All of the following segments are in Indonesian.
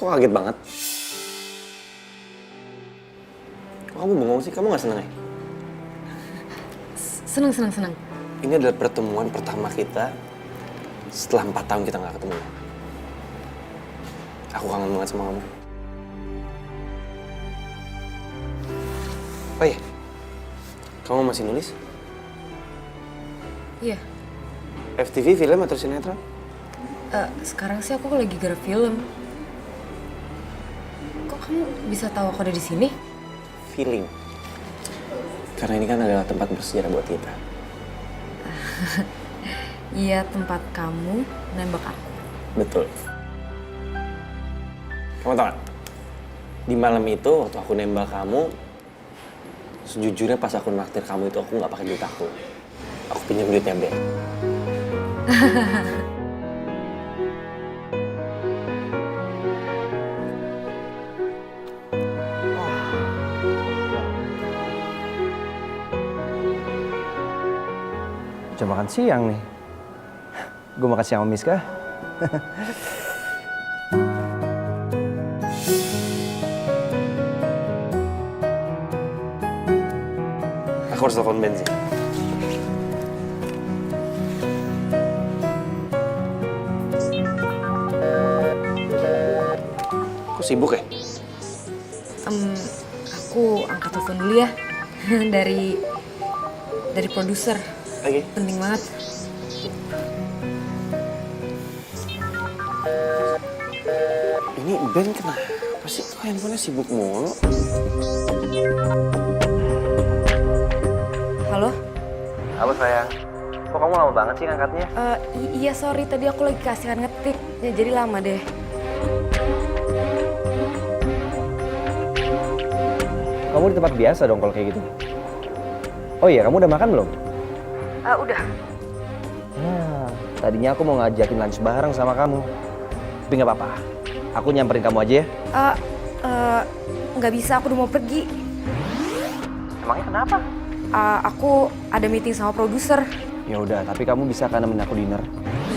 Kok kaget banget? Kok kamu bengong sih? Kamu gak seneng ya? Seneng. Ini adalah pertemuan pertama kita setelah 4 tahun kita gak ketemu. Aku kangen banget sama kamu. Oh iya, kamu masih nulis? Iya. FTV, film atau sinetron? Sekarang sih aku lagi garap film. Kok kamu bisa tahu aku ada di sini? Feeling. Karena ini kan adalah tempat bersejarah buat kita. Iya, tempat kamu nembak aku. Betul. Kamu tau gak? Di malam itu waktu aku nembak kamu, sejujurnya pas aku naktir kamu itu aku gak pakai duit aku. Aku pinjam duitnya Ben. Jam makan siang nih. Gue makan siang sama Miska. Aku harus telepon Ben sih. Kok sibuk ya? Aku angkat telepon dulu ya. dari produser. Oke. Penting banget. Ini Ben kenapa sih? Kok handphonenya sibuk mulu? Halo? Halo sayang. Kok kamu lama banget sih ngangkatnya? Iya sorry, tadi aku lagi keasikan ngetik. Ya, jadi lama deh. Kamu di tempat biasa dong kalau kayak gitu. Oh iya, kamu udah makan belum? Udah. Nah, tadinya aku mau ngajakin lunch bareng sama kamu. Tapi nggak apa-apa. Aku nyamperin kamu aja ya. Nggak bisa, aku udah mau pergi. Emangnya kenapa? Aku ada meeting sama produser. Ya udah, tapi kamu bisa kan nemenin aku dinner?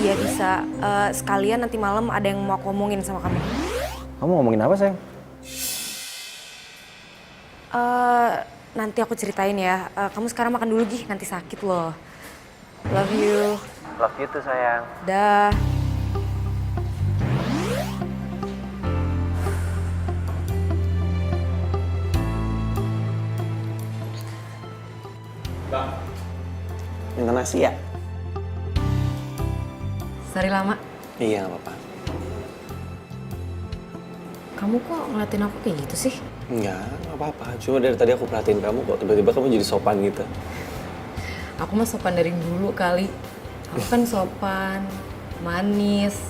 Iya bisa. Sekalian nanti malam ada yang mau aku omongin sama kamu. Kamu ngomongin apa sayang? Nanti aku ceritain ya. Kamu sekarang makan dulu Gi, nanti sakit loh. Love you. Love you tuh sayang. Dah. Minta nasi ya? Sorry lama. Iya, gak apa-apa. Kamu kok ngeliatin aku kayak gitu sih? Enggak, gak apa-apa. Cuma dari tadi aku perhatiin kamu kok tiba-tiba kamu jadi sopan gitu. Aku mah sopan dari dulu kali. Aku kan sopan, manis.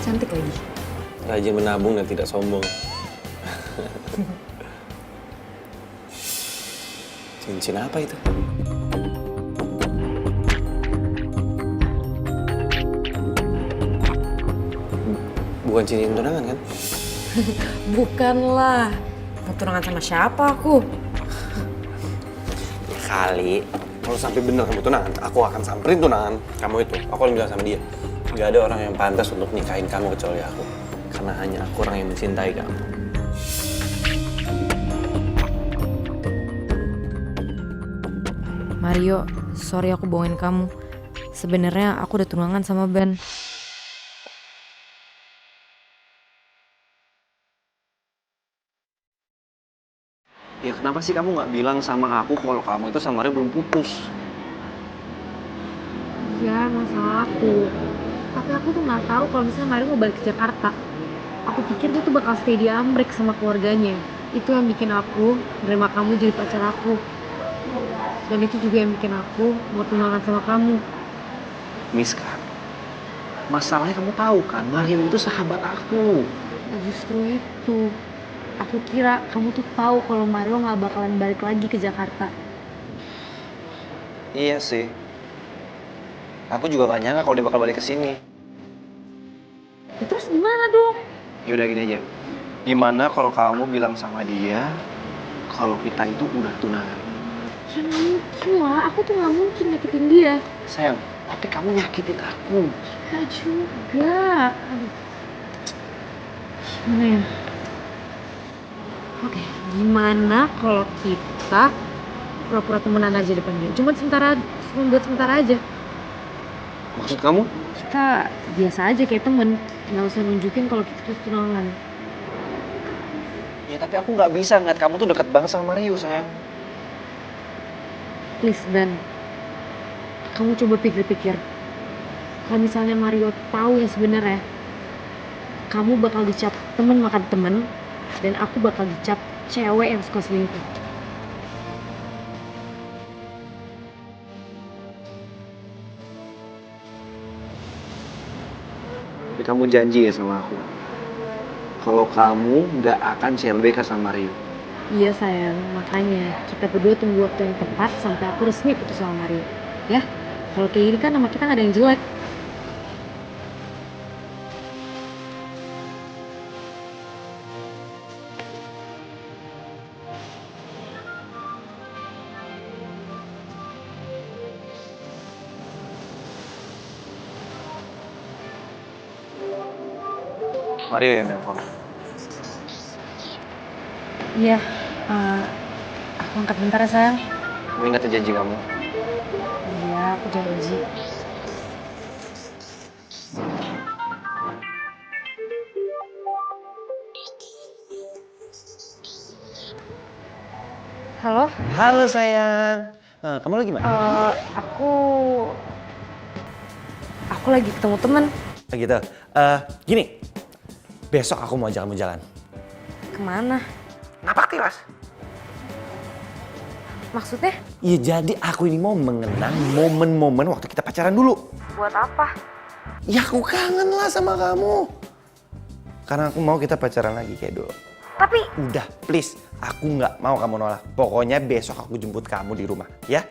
Cantik lagi. Rajin menabung dan tidak sombong. Cincin apa itu? Bukan cincin tunangan kan? Bukanlah. Mau tunangan sama siapa aku? Kali. Kalau sampai bener kamu tunangan, aku akan samperin tunangan kamu itu. Aku akan bilang sama dia. Gak ada orang yang pantas untuk nikahin kamu kecuali aku. Karena hanya aku orang yang mencintai kamu. Mario, sorry aku bohongin kamu. Sebenarnya aku udah tunangan sama Ben. Ya kenapa sih kamu nggak bilang sama aku kalau kamu itu sama Ria belum putus? Ya, masalah aku. Tapi aku tuh nggak tahu kalau misalnya Mario mau balik ke Jakarta. Aku pikir dia tuh bakal stay di Amrik sama keluarganya. Itu yang bikin aku nerima kamu jadi pacar aku. Dan itu juga yang bikin aku mau tunangan sama kamu. Miska, masalahnya kamu tahu kan, Mario itu sahabat aku. Nah, justru itu. Aku kira kamu tuh tahu kalau Mario nggak bakalan balik lagi ke Jakarta. Iya sih. Aku juga gak nyangka kalau dia bakal balik ke sini. Ya, terus gimana dong? Yaudah gini aja. Gimana kalau kamu bilang sama dia kalau kita itu udah tunangan? Ya nggak mungkin lah, aku tuh nggak mungkin nyakitin dia. Sayang, Tapi kamu nyakitin aku. Ya juga. Aduh. Gimana ya? Oke, gimana kalau kita pura-pura temenan aja depan dia? Cuma buat sementara aja. Maksud kamu? Kita biasa aja kayak temen, nggak usah nunjukin kalau kita tuh tunangan. Ya tapi aku nggak bisa ngeliat kamu tuh deket banget sama Mario sayang. Please Ben, kamu coba pikir-pikir. Kalau misalnya Mario tahu yang sebenarnya, kamu bakal dicap temen makan temen, dan aku bakal dicap cewek yang suka selingkuh. Tapi kamu janji ya sama aku, kalau kamu nggak akan CLBK sama Mario. Iya sayang, makanya kita berdua tunggu waktu yang tepat sampai aku resmi putus sama Mario. Ya, kalau kayak gini kan nama kita nggak ada yang jelek. Mario yang nelfon. Iya, aku angkat bentar ya sayang. Kamu ingat ya janji kamu? Iya, aku janji. Halo? Halo sayang. Kamu lagi mana? Aku lagi ketemu temen. Gitu. Gini, besok aku mau ajak kamu jalan. Kemana? Napaktilas. Maksudnya? Iya, jadi aku ini mau mengenang momen-momen waktu kita pacaran dulu. Buat apa? Ya aku kangen lah sama kamu. Karena aku mau kita pacaran lagi kayak dulu. Tapi Udah, please. Aku nggak mau kamu nolak. Pokoknya besok aku jemput kamu di rumah, ya?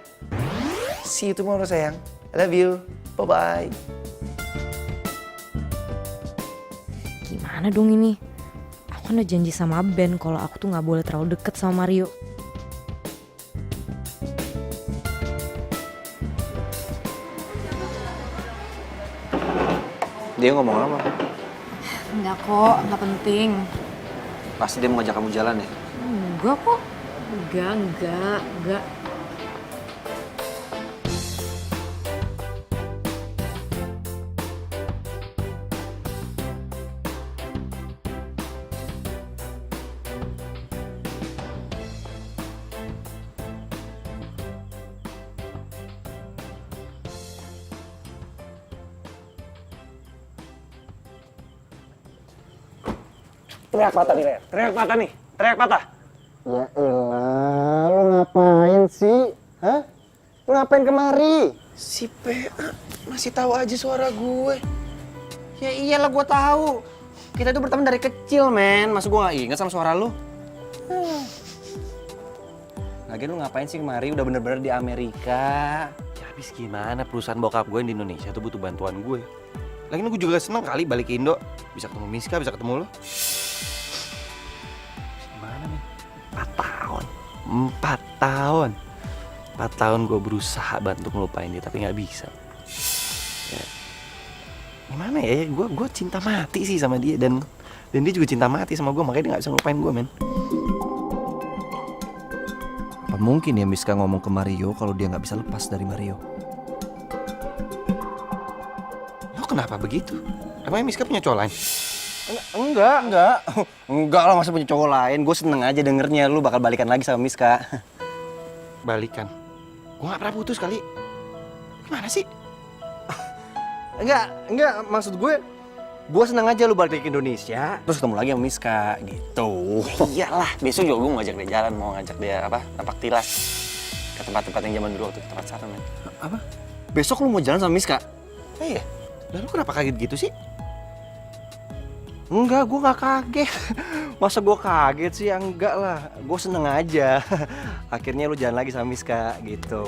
See you tomorrow, sayang. I love you. Bye-bye. gimana dong ini? Aku kan udah janji sama Ben kalau aku tuh nggak boleh terlalu deket sama Mario. Dia ngomong apa? Enggak kok, nggak penting. Pasti dia mau ngajak kamu jalan ya? Enggak kok. Enggak. Teriak patah nih, Rer. Teriak patah. Ya elah, lu ngapain sih? Hah? Lu ngapain kemari? Si PA masih tahu aja suara gue. Ya iyalah gua tahu. Kita tuh berteman dari kecil, men. Masa gua gak inget sama suara lu? Lagian lu ngapain sih kemari? Udah bener-bener di Amerika. Ya habis gimana, perusahaan bokap gue yang di Indonesia tuh butuh bantuan gue. Lagian gue juga seneng kali balik ke Indo. Bisa ketemu Miska, bisa ketemu lo. Gimana nih? 4 tahun. 4 tahun gue berusaha bantu ngelupain dia, tapi nggak bisa. Ya. Gimana ya? Gue cinta mati sih sama dia, dan dia juga cinta mati sama gue, makanya dia nggak bisa ngelupain gue, men. Apa mungkin ya Miska ngomong ke Mario kalau dia nggak bisa lepas dari Mario? Lo kenapa begitu? Emangnya Miska punya cowok lain? Enggak. Enggak lah, masa punya cowok lain. Gue seneng aja dengernya lu bakal balikan lagi sama Miska. Balikan? Gue nggak pernah putus kali. Gimana sih? Enggak, maksud gue seneng aja lu balik ke Indonesia, terus ketemu lagi sama Miska, gitu. Iyalah, besok juga gue mau ngajak dia jalan, mau ngajak dia napak tilas ke tempat-tempat yang zaman dulu waktu kita pacaran, men. Apa? Besok lu mau jalan sama Miska? Iya. Lalu kenapa kaget gitu sih? Enggak, gue gak kaget. Masa gue kaget sih? Ya enggak lah, gue seneng aja. Akhirnya lu jalan lagi sama Miska, gitu.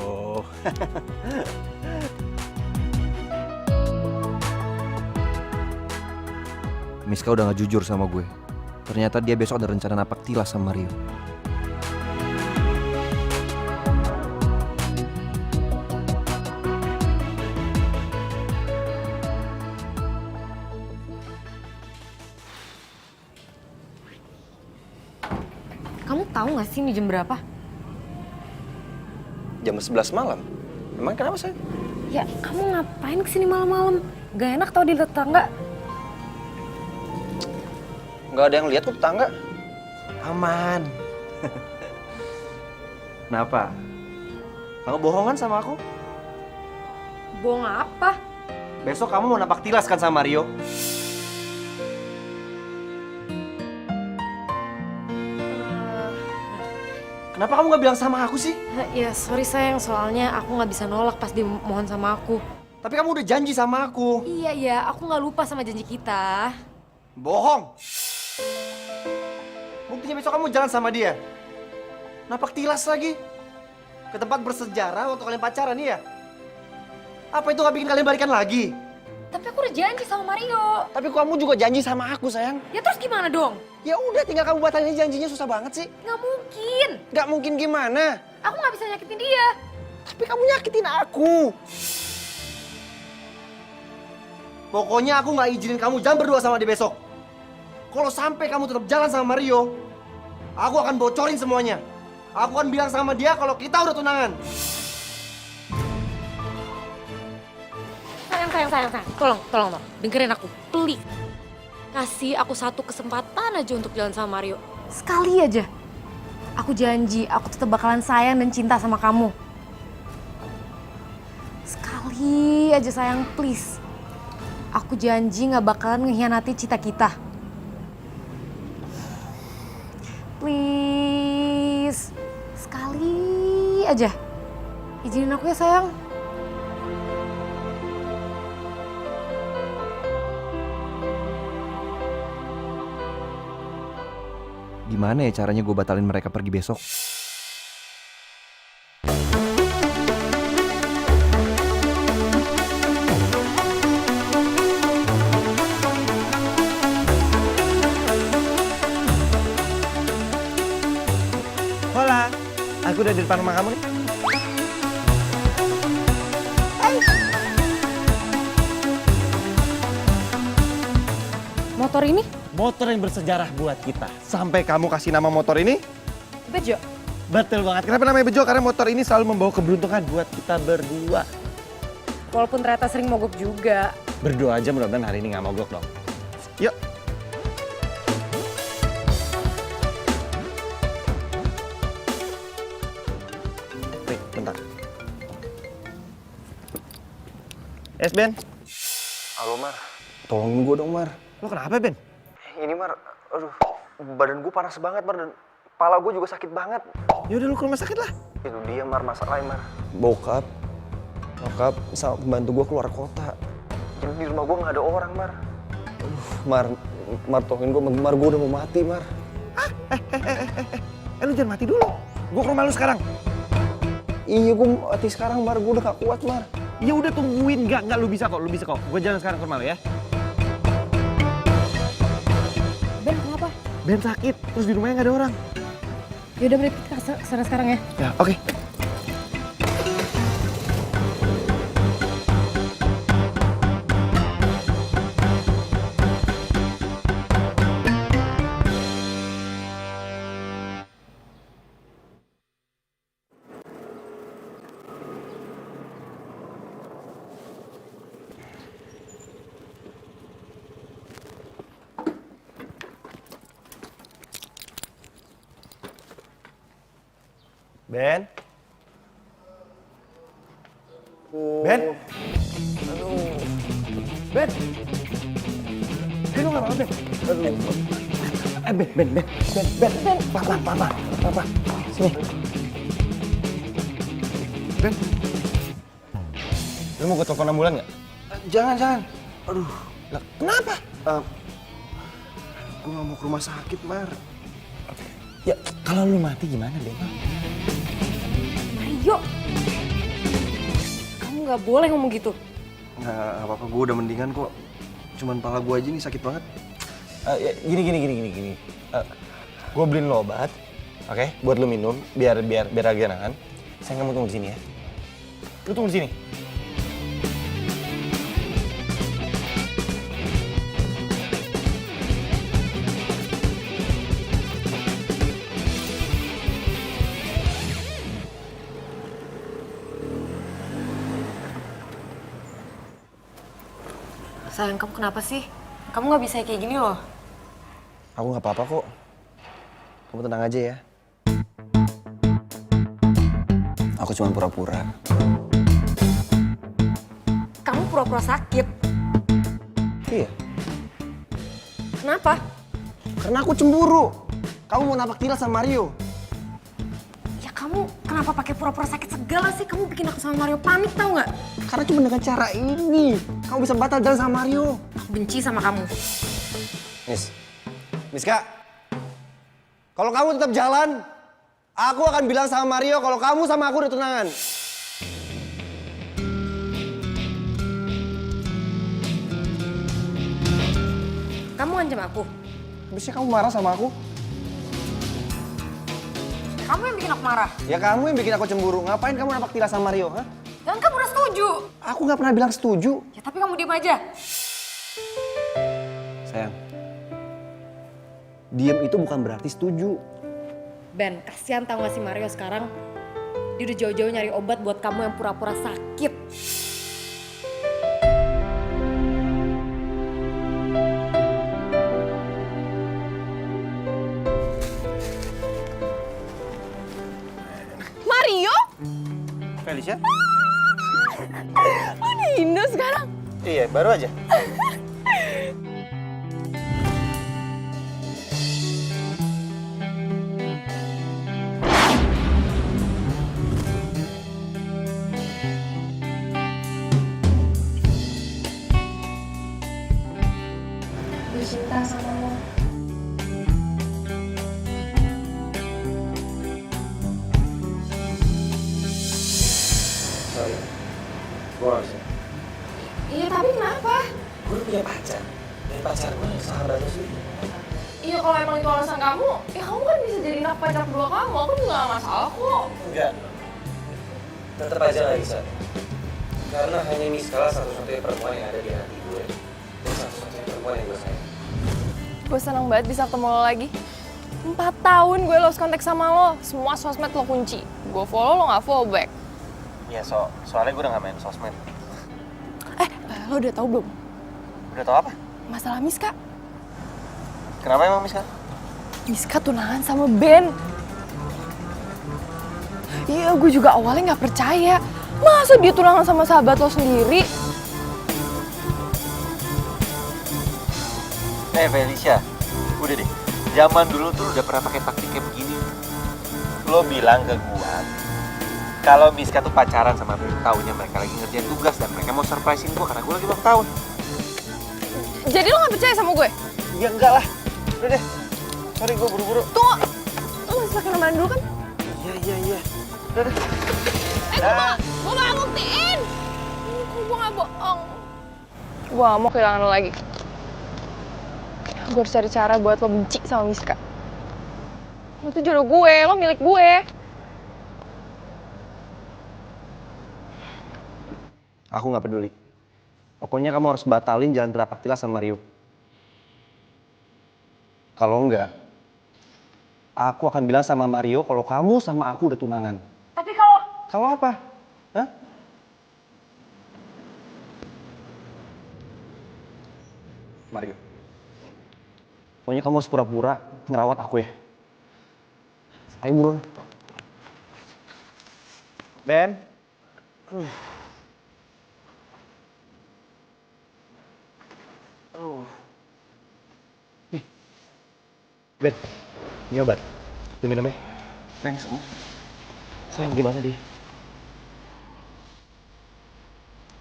Miska udah gak jujur sama gue. Ternyata dia besok ada rencana napak tilas sama Mario. tahu nggak sih ini jam berapa? Jam 11 malam. Emang kenapa sayang? Ya, kamu ngapain kesini malam-malam? Gak enak tau di tetangga. Nggak ada yang lihat kok tetangga. Aman. Kenapa? Kamu bohongan sama aku? Bohong apa? Besok kamu mau napak tilas kan sama Mario? Kenapa kamu nggak bilang sama aku sih? Ya sorry sayang, soalnya aku nggak bisa nolak pas dia mohon sama aku. Tapi kamu udah janji sama aku. Iya, aku nggak lupa sama janji kita. Bohong. Buktinya besok kamu jalan sama dia. Napak tilas lagi. Ke tempat bersejarah waktu kalian pacaran ya? Apa itu gak bikin kalian balikan lagi? Tapi aku udah janji sama Mario. Tapi kamu juga janji sama aku sayang. Ya terus gimana dong? Ya udah tinggal kamu batalin janjinya, susah banget sih. Nggak mungkin. Nggak mungkin gimana? Aku nggak bisa nyakitin dia. Tapi kamu nyakitin aku. Pokoknya aku gak izinin kamu jangan berdua sama dia besok. Kalau sampai kamu tetap jalan sama Mario, aku akan bocorin semuanya. Aku akan bilang sama dia kalau kita udah tunangan. Sayang. Tolong. Dengerin aku, please. Kasih aku satu kesempatan aja untuk jalan sama Mario. Sekali aja. Aku janji, aku tetap bakalan sayang dan cinta sama kamu. Sekali aja sayang, please. Aku janji gak bakalan ngehianati cita kita. Please. Sekali aja. Izinin aku ya sayang. Gimana ya caranya gue batalin mereka pergi besok? Hola, aku udah di depan rumah kamu nih. Motor ini? Motor yang bersejarah buat kita. Sampai kamu kasih nama motor ini? Bejo. Betul banget. Kenapa namanya Bejo? Karena motor ini selalu membawa keberuntungan buat kita berdua. Walaupun ternyata sering mogok juga. Berdoa aja mudah-mudahan hari ini nggak mogok dong. Yuk. Wait, bentar. Ben. Halo Mar, tolongin gue dong Mar. Lo kenapa, Ben? Ini Mar, aduh, badan gue panas banget Mar dan kepala gue juga sakit banget. Ya udah lu ke rumah sakit lah. Itu dia Mar, masalahnya Mar. Bokap sama pembantu gue keluar kota. Jadi di rumah gue nggak ada orang Mar. Mar tolongin gue, Mar gue udah mau mati Mar. Lu jangan mati dulu. Gue ke rumah lu sekarang. Iya gue mati sekarang Mar, gue udah gak kuat Mar. Ya udah tungguin, enggak lu bisa kok. Gue jalan sekarang ke rumah lu ya. Ben, kenapa? Ben sakit, terus di rumahnya nggak ada orang. Yaudah, berarti kita kesana sekarang ya. Ya, oke. Ben? Ben? Ben? Ben, lu nggak apa-apa, Ben? Ben. Papa. Sini. Ben? Lu mau gue telepon ambulan nggak? Jangan. Aduh, Lah, kenapa? gue gak mau ke rumah sakit Mar. Ya, kalau lu mati gimana, Ben? Mario! Kamu nggak boleh ngomong gitu. Nggak apa-apa, gue udah mendingan kok. Cuman pala gue aja nih sakit banget. Gini. Gue beliin lo obat, oke? Buat lo minum, biar agak enakan. Saya kamu tunggu di sini ya. Lu tunggu di sini. Sayang, kamu kenapa sih? Kamu nggak bisa kayak gini loh. Aku nggak apa-apa kok. Kamu tenang aja ya. Aku cuma pura-pura. Kamu pura-pura sakit. Iya, Kenapa? karena aku cemburu. Kamu mau napak tilas sama Mario. Ya kamu kenapa pakai pura-pura sakit segala sih? Kamu bikin aku sama Mario panik tau nggak? Karena cuma dengan cara ini, kamu bisa batal jalan sama Mario. Aku benci sama kamu. Miska, kalau kamu tetap jalan, aku akan bilang sama Mario kalau kamu sama aku udah tunangan. Kamu ngancam aku. Habisnya kamu marah sama aku? Kamu yang bikin aku marah. Ya kamu yang bikin aku cemburu. Ngapain kamu napak tilas sama Mario? Hah? Dan kamu udah setuju. Aku nggak pernah bilang setuju. Ya tapi kamu diem aja. Sayang, diem itu bukan berarti setuju. Ben, kasihan tau gak sih Mario sekarang? Dia udah jauh-jauh nyari obat buat kamu yang pura-pura sakit. Mario? Felicia? Oh di Indo sekarang? Iya, baru aja. Gue cinta sama lo. Sorry, gue gak bisa. Iya tapi kenapa? Gue punya pacar. Dan pacar gue sahabat lo sih. Iya kalau emang itu alasan kamu, ya kamu kan bisa jadi anak pacar kedua kamu. Aku juga gak masalah kok. Enggak. Tetap aja gak bisa. Karena hanya Miska satu-satunya perempuan yang ada di hati gue. Dan satu-satunya perempuan yang gue sayang. Gue seneng banget bisa ketemu lo lagi. 4 tahun gue lost kontak sama lo, semua sosmed lo kunci. Gue follow, lo gak follow back. Iya, soalnya gue udah gak main sosmed. Lo udah tahu belum? Udah tau apa? Masalah Miska. Kenapa emang Miska? Miska tunangan sama Ben. Iya, gue juga awalnya gak percaya. Masa dia tunangan sama sahabat lo sendiri? Felicia, udah deh. Zaman dulu tuh udah pernah pakai taktik kayak begini. Lo bilang ke gua kalau Miska tuh pacaran sama Ben, taunya mereka lagi ngerjain tugas dan mereka mau surprisein gua karena gua lagi ulang tahun. Jadi lo gak percaya sama gue? Ya enggak lah. Udah deh. Sorry, gua buru-buru. Tunggu, lo masih pakai ramalan dulu kan? Iya. Udah deh. Gue gak buktiin. Gue gak bohong. Gue gak mau kehilangan lo lagi. Gue harus cari cara buat lo benci sama Miska. Lo tuh jodoh gue, lo milik gue. Aku nggak peduli. Pokoknya kamu harus batalin jalan terapak tilas sama Mario. Kalau enggak, aku akan bilang sama Mario kalau kamu sama aku udah tunangan. Tapi kalau... Kalau apa? Hah? Mario. Pokoknya kamu harus pura-pura ngerawat aku ya. Ayo buruan. Ben. Nih. Ben, ini obat. Lu minum ya? Thanks. Sayang, gimana dia?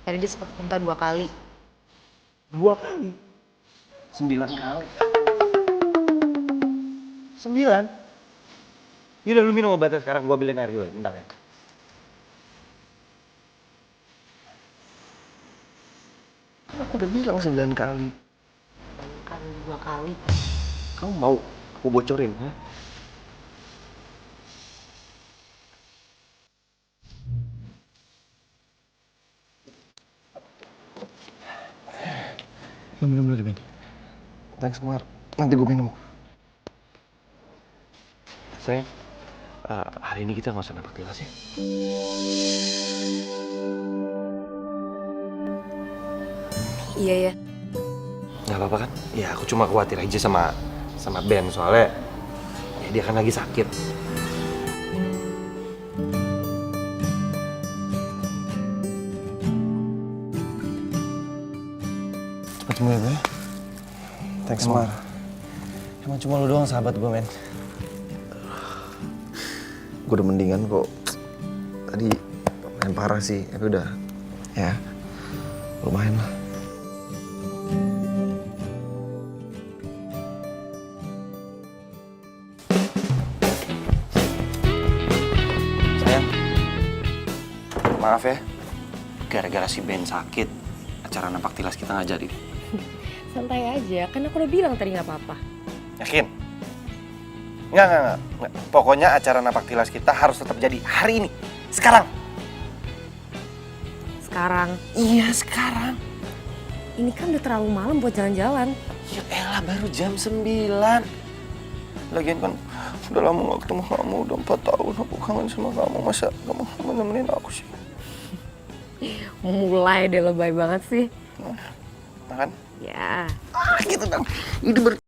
Tadi dia sempat muntah 2 kali. 2 kali? 9 kali. 9? Yaudah, lu minum obatnya sekarang. Gua ambilin air dulu, bentar ya. Aku udah bilang 9 kali. Kan 2 kali. Kamu mau aku bocorin, ha? Lu minum dulu deh, Ben. Thanks, Mar. Nanti gue minum. Sayang, hari ini kita nggak usah napak tilas ya. Iya ya. Nggak apa-apa kan? Ya aku cuma khawatir aja sama Ben soalnya ya dia kan lagi sakit. Cepet sembuh ya, Bro. Thanks, Mar. Emang cuma lu doang sahabat gue, men. Gue udah mendingan kok. Tadi main parah sih, tapi udah ya lumayan lah. Sayang, maaf ya. Gara-gara si Ben sakit, acara napak tilas kita nggak jadi. Santai aja, kan aku udah bilang tadi nggak apa-apa. Yakin? Nggak. Pokoknya acara napak tilas kita harus tetap jadi hari ini. Sekarang. Sekarang, Iya, sekarang. ini kan udah terlalu malam buat jalan-jalan. Ya elah, baru jam 9. Lagian kan udah lama gak ketemu kamu, udah 4 tahun aku kangen sama kamu. Masa kamu nemenin aku sih? Mulai deh lebay banget sih. Makan? Ya. Gitu dong. Ini baru.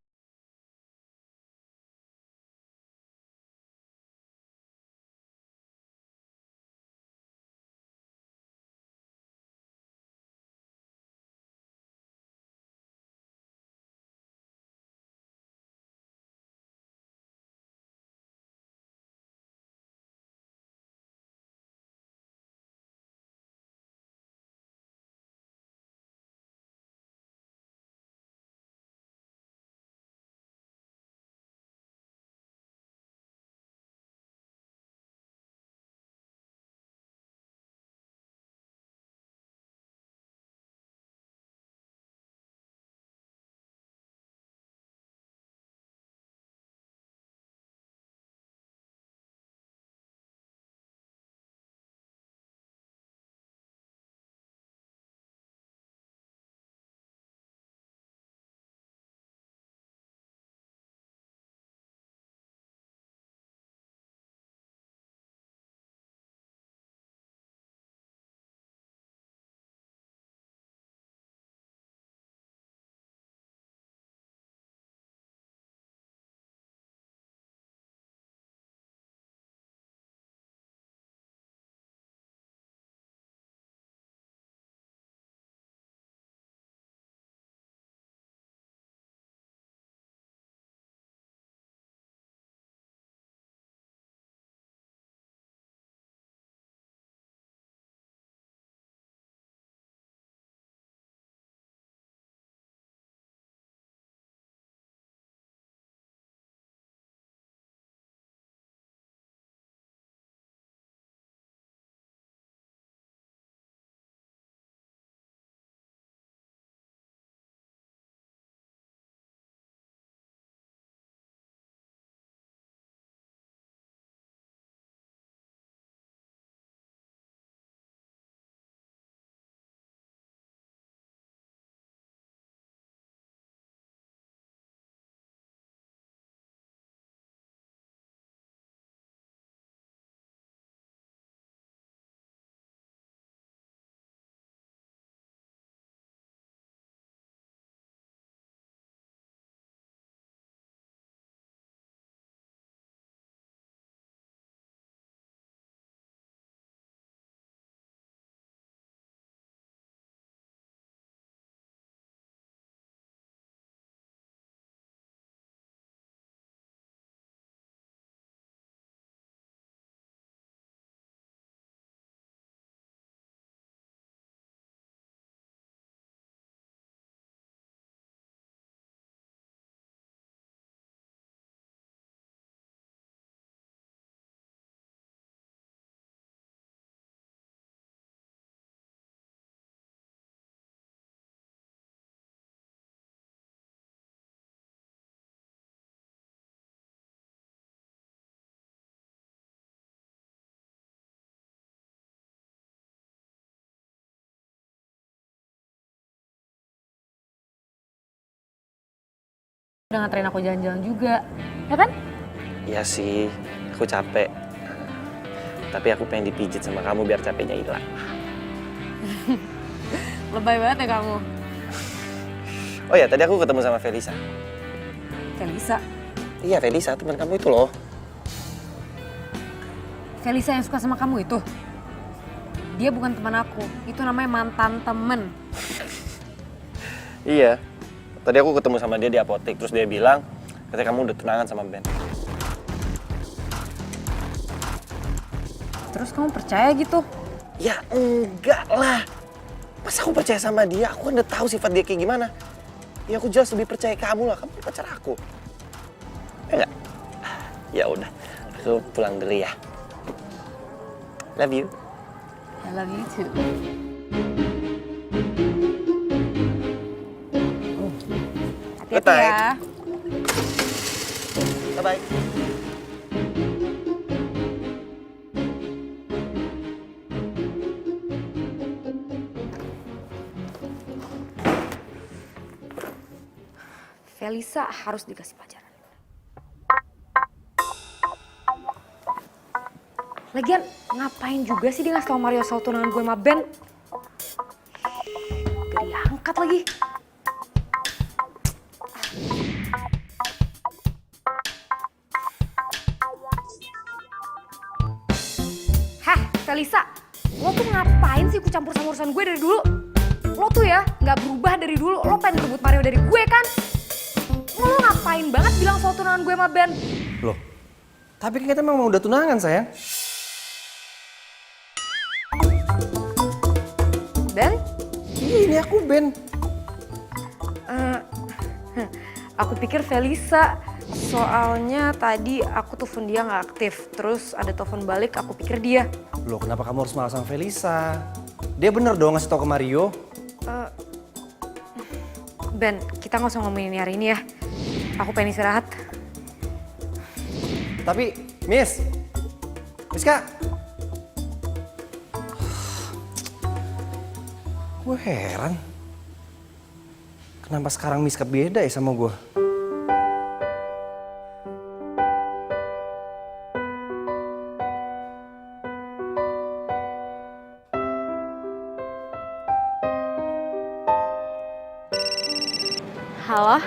Udah nganterin aku jalan-jalan juga, ya kan? Iya sih, aku capek. Tapi aku pengen dipijit sama kamu biar capeknya hilang. Lebay banget ya kamu. Oh ya, tadi aku ketemu sama Felisa. Felisa? Iya, Felisa, teman kamu itu loh. Felisa yang suka sama kamu itu? Dia bukan teman aku, itu namanya mantan temen. Iya. Tadi aku ketemu sama dia di apotek, terus dia bilang katanya kamu udah tunangan sama Ben. Terus kamu percaya gitu? Ya enggak lah. Masa aku percaya sama dia? Aku kan udah tahu sifat dia kayak gimana. Ya aku jelas lebih percaya kamu lah, kamu pacar aku. Ya enggak? Ya udah, aku pulang dulu ya. Love you. I love you too. Good Hati-hati night. ya. Bye-bye. Felisa harus dikasih pelajaran. Lagian ngapain juga sih dia ngasih tau Mario soal tunangan gue sama Ben? Gak diangkat lagi. Hah, Felisa, lo tuh ngapain sih ikut campur sama urusan gue dari dulu? Lo tuh ya nggak berubah dari dulu, lo pengen rebut Mario dari gue kan? Lo ngapain banget bilang soal tunangan gue sama Ben? Loh, tapi kan kita memang udah tunangan, sayang. Ben? Iya, ini aku Ben. Aku pikir Felisa, soalnya tadi aku telepon dia nggak aktif. Terus ada telepon balik, aku pikir dia. Loh, kenapa kamu harus malah sama Felisa? Dia bener dong ngasih tau ke Mario. Ben, kita nggak usah ngomongin ini hari ini ya. Aku pengen istirahat. Tapi, Miss Kak. Gue heran. Kenapa sekarang Miss Kak beda ya sama gue? Halo?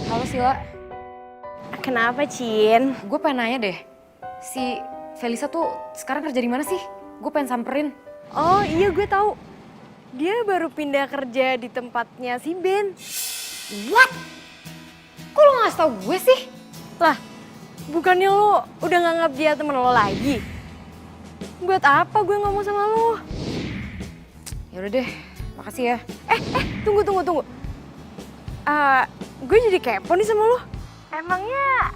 Halo Sila. Kenapa, Cin? Gue pengen nanya deh. Si Felisa tuh sekarang kerja di mana sih? Gue pengen samperin. Oh iya, gue tahu. Dia baru pindah kerja di tempatnya si Ben. What? Kok lo nggak tau gue sih? Lah, bukannya lo udah nganggap dia temen lo lagi? Buat apa gue ngomong sama lo? Ya udah deh, makasih ya. Tunggu. Gue jadi kepo nih sama lo. Emangnya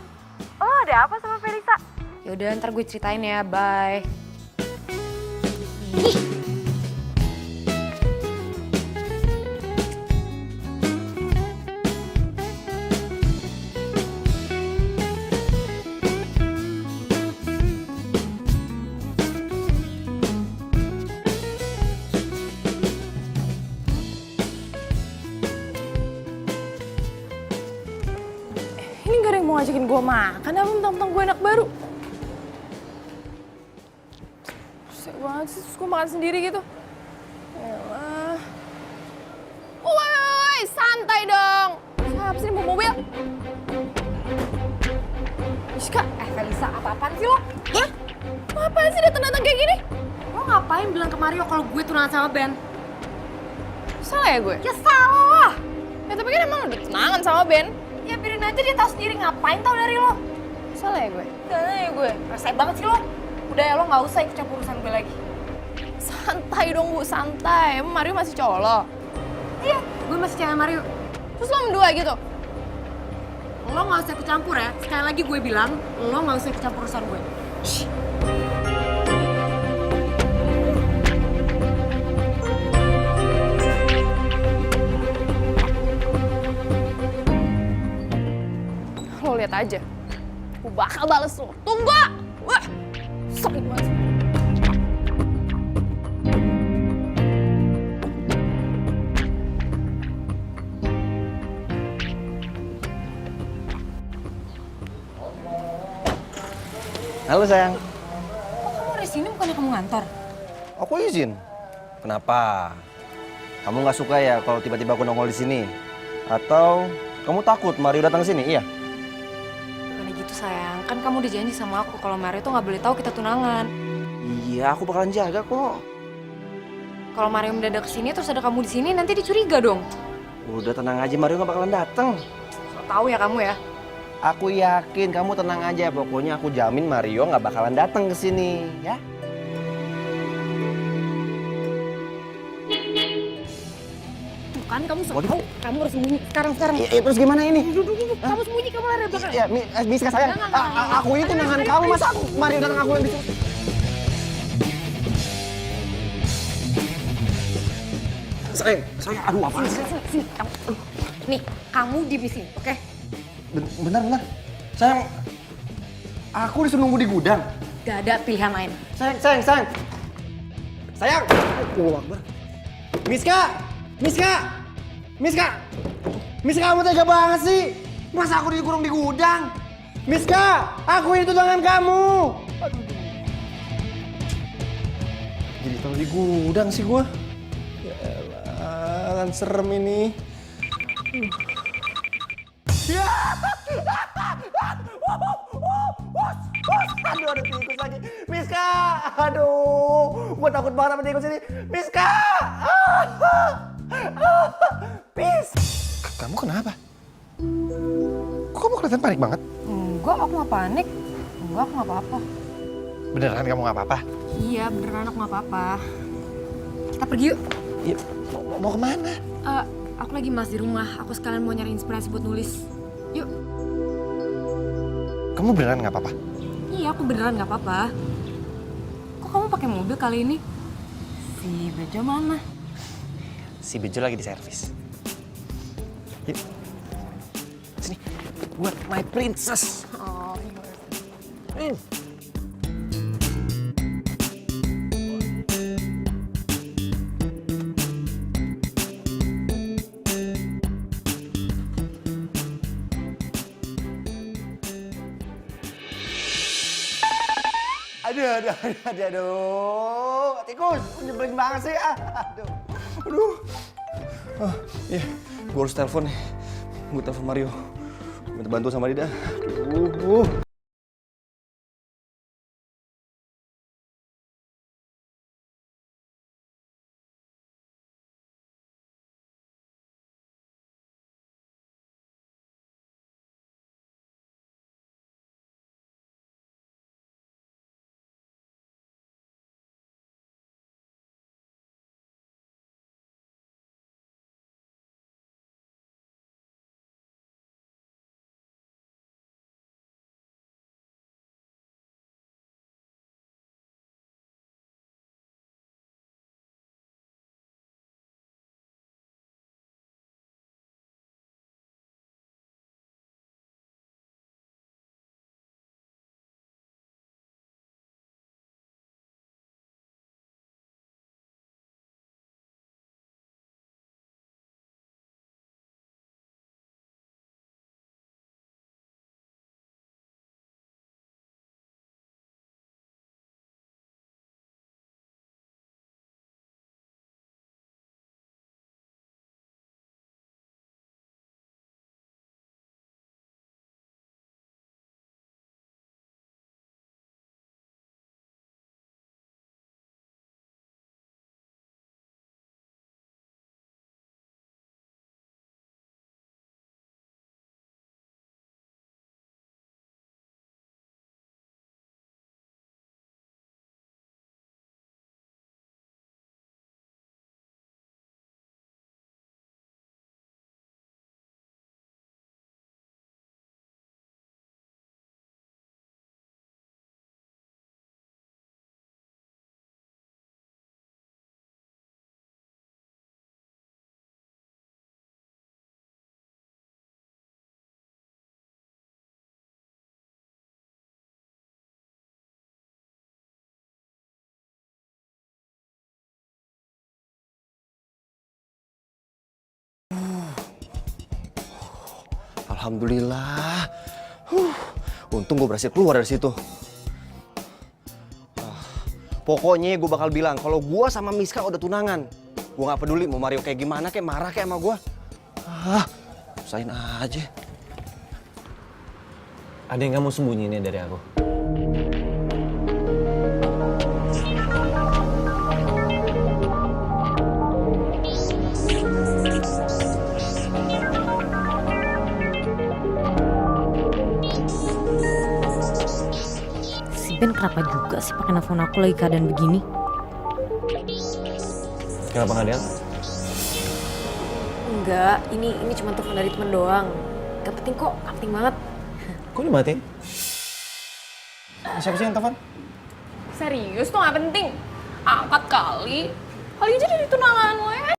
lo ada apa sama Felisa? Ya udah, ntar gue ceritain ya. Bye. Ini gak ada yang mau ngajakin gue makan apa mentang-mentang gue anak baru. Susah banget sih, terus gue makan sendiri gitu. Yalah. Woi, santai dong. Siapa sih yang bawa mobil? Iska, Felisa, apa-apaan sih lo? hah? Ngapain sih datang-datang kayak gini? Lo ngapain bilang ke Mario kalau gue tunangan sama Ben? Salah ya gue? Ya salah. Ya tapi kan emang udah tunangan sama Ben. Ya biarin aja, dia tahu sendiri, ngapain tahu dari lo. Salah ya gue? Salah ya gue? Resek banget sih lo. Udah ya, lo nggak usah ikut campur urusan gue lagi. Santai dong Bu, santai. Emang Mario masih cowok lo? Iya, gue masih cewek Mario. Terus lo berdua gitu? Lo nggak usah ikut campur ya. Sekali lagi gue bilang, lo nggak usah ikut campur urusan gue. Lo lihat aja. Gue bakal bales lo. Tunggu! Wah, sakit banget. Halo sayang. Kok kamu di sini, bukannya kamu ngantor? Aku izin. Kenapa? Kamu nggak suka ya kalau tiba-tiba aku nongol di sini? Atau kamu takut Mario datang ke sini? Iya. Bukannya gitu sayang, kan kamu udah janji sama aku kalau Mario tuh nggak boleh tahu kita tunangan. Iya, aku bakalan jaga kok. Kalau Mario mendadak kesini terus ada kamu di sini nanti dicuriga dong. Udah tenang aja, Mario nggak bakalan datang. So tahu ya kamu ya. Aku yakin, kamu tenang aja. Pokoknya aku jamin Mario nggak bakalan datang ke sini, ya. Tuh kan kamu so tahu, kamu harus sembunyi sekarang. Iya, terus gimana ini? Kamu sembunyi, kamu lari belakang. Ya, Miska sayang. Aku ini tunangan kamu, masa aku Mario datang aku yang disuruh? Sayang, aduh apa sih? Sini, kamu. Nih, kamu di sini, oke? Bentar. Sayang, aku disuruh nunggu di gudang. Gak ada pilihan lain. Sayang. Sayang. Allahu Akbar. Miska, kamu tega banget sih. Masa aku dikurung di gudang? Miska, aku ini tunangan kamu. Aduh. Jadi taruh di gudang sih gua. Ya elah, kan serem ini. Ya. Aduh, ada tikus lagi. Miska, aduh, gua takut banget sama tikus ini. Miska, Pis. Kamu kenapa? Kok kamu kelihatan panik banget? Enggak, aku gak panik. Enggak, aku gak apa-apa. Beneran kamu gak apa-apa? Iya, beneran aku gak apa-apa. Kita pergi yuk. Ya, mau kemana? Aku lagi malas di rumah. Aku sekalian mau nyari inspirasi buat nulis. Yuk. Kamu beneran gak apa-apa? Iya, aku beneran gak apa-apa. Kok kamu pakai mobil kali ini? Si Bejo mana? Si Bejo lagi di servis. Yuk. Sini, buat my princess. Oh, Aduh, tikus, nyebelin banget sih. Aduh. Iya, gue harus telepon nih. Gue telepon Mario. Minta bantu sama dia dah. Aduh. Alhamdulillah. Untung gue berhasil keluar dari situ. Pokoknya gue bakal bilang kalau gue sama Miska udah tunangan. Gue nggak peduli mau Mario kayak gimana, kayak marah kayak sama gue. Ah, usahain aja. Ada yang kamu sembunyiin dari aku? Si Ben kenapa juga sih pakai nelfon aku lagi keadaan begini? Kenapa nggak diangkat? Enggak, ini cuma telepon dari temen doang. Gak penting kok, gak penting banget. Kok dimatiin? Siapa sih yang telepon? Serius tuh gak penting. Angkat kali. Kali aja dari tunangan lo ya.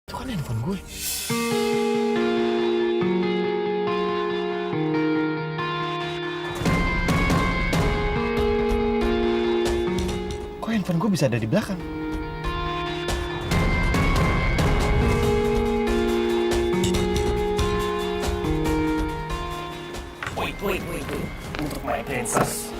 Itu kan handphone gue. Kok handphone gue bisa ada di belakang? Wait. Untuk my princess.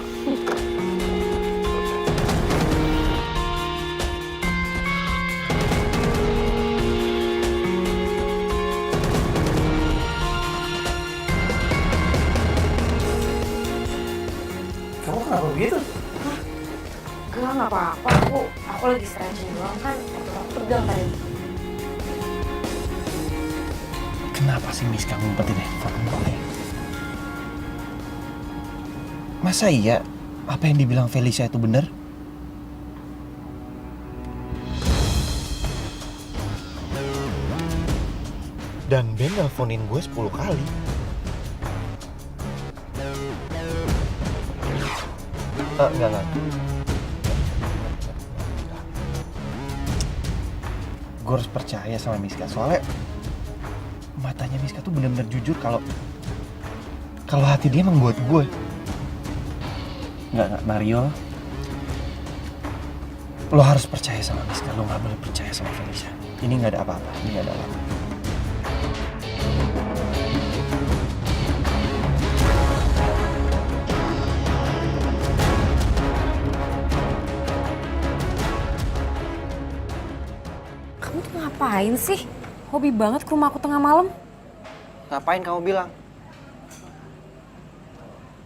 Kamu kenapa begitu? Enggak, nggak apa-apa. Aku lagi stretching doang kan. Aku tegang tadi. Kenapa sih Miska ngumpetin handphone gue? Masa iya Apa yang dibilang Felicia itu benar? Dan Ben nelfonin gue 10 kali. Enggak. Gue harus percaya sama Miska, soalnya matanya Miska tuh benar-benar jujur kalau hati dia emang buat gue. Enggak, Mario. Lo harus percaya sama Miska, lo gak boleh percaya sama Felicia. Ini gak ada apa-apa, ini gak ada apa-apa. Kamu tuh ngapain sih? Hobi banget ke rumah aku tengah malam. Ngapain kamu bilang?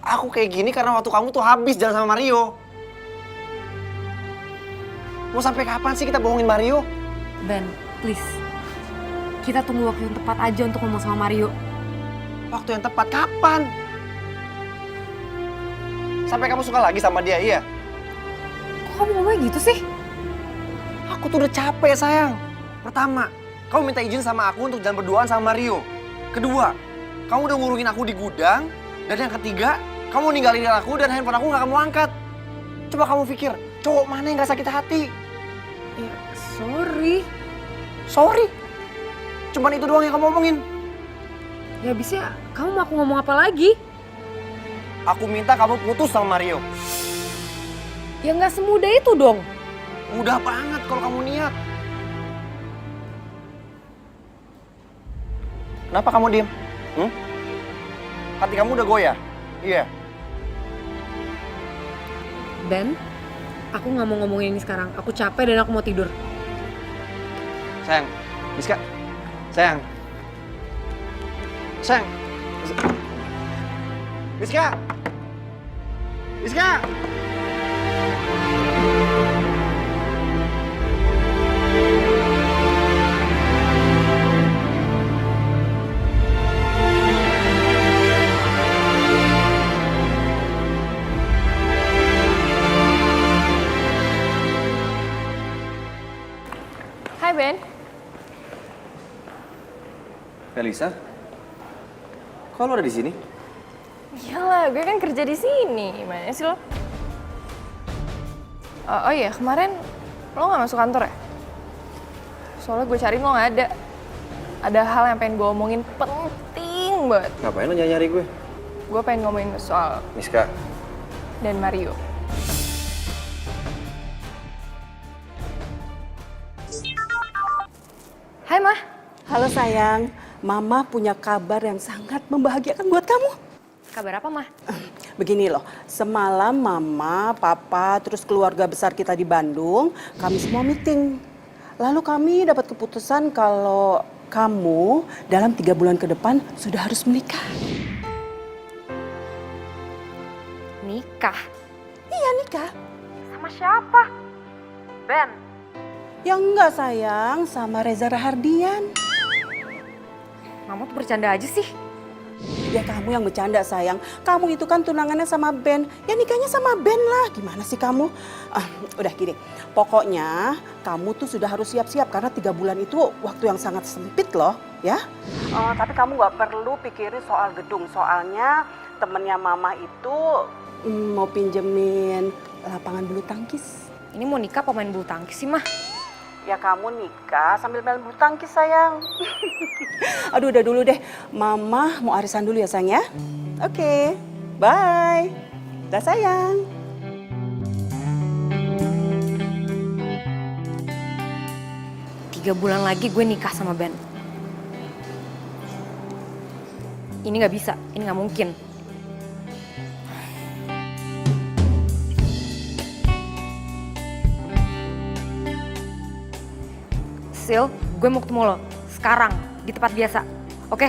Aku kayak gini karena waktu kamu tuh habis jalan sama Mario. Mau sampai kapan sih kita bohongin Mario? Ben, please. Kita tunggu waktu yang tepat aja untuk ngomong sama Mario. Waktu yang tepat kapan? Sampai kamu suka lagi sama dia, iya? Kok kamu ngomongnya gitu sih? Aku tuh udah capek, sayang. Pertama, kamu minta izin sama aku untuk jalan berduaan sama Mario. Kedua, kamu udah ngurungin aku di gudang. Dan yang ketiga, kamu ninggalin aku dan handphone aku gak kamu angkat. Coba kamu pikir, cowok mana yang gak sakit hati? Ya, sorry. Sorry. Cuman itu doang yang kamu omongin. Ya abisnya kamu mau aku ngomong apa lagi? Aku minta kamu putus sama Mario. Ya nggak semudah itu dong. Mudah banget kalau kamu niat. Kenapa kamu diem? Hati kamu udah goyah? Iya. Ben, aku nggak mau ngomongin ini sekarang. Aku capek dan aku mau tidur. Sayang, Miska. Sayang. Sayang. Miska. Miska. Hai Ben. Felisa? Kok lo ada di sini? Iyalah, gue kan kerja di sini. Gimana sih lo? Oh iya, kemarin lo nggak masuk kantor ya? Soalnya gue cariin lo nggak ada. Ada hal yang pengen gue omongin penting banget. Ngapain lo nyari gue? Gue pengen ngomongin soal Miska. dan Mario. Hai Mah. Halo sayang, Mama punya kabar yang sangat membahagiakan buat kamu. Kabar apa, Mah? Begini loh, semalam Mama, Papa, terus keluarga besar kita di Bandung, kami semua meeting. Lalu kami dapat keputusan kalau kamu dalam 3 bulan ke depan sudah harus menikah. Nikah? Iya nikah. Sama siapa? Ben. Ya enggak sayang, sama Reza Rahardian. Mama tuh bercanda aja sih. Ya kamu yang bercanda sayang, kamu itu kan tunangannya sama Ben, ya nikahnya sama Ben lah. Gimana sih kamu? Udah gini, pokoknya kamu tuh sudah harus siap-siap karena 3 bulan itu waktu yang sangat sempit loh ya. Tapi kamu gak perlu pikirin soal gedung, soalnya temennya Mama itu mau pinjemin lapangan bulu tangkis. Ini mau nikah pemain bulu tangkis sih, Mah? Ya kamu nikah sambil main bulu tangkis sayang. Aduh udah dulu deh, Mama mau arisan dulu ya sayang ya. Oke, bye. Dah sayang. Tiga bulan lagi gue nikah sama Ben. Ini nggak bisa, ini nggak mungkin. Sil, gue mau ketemu lo sekarang di tempat biasa, oke?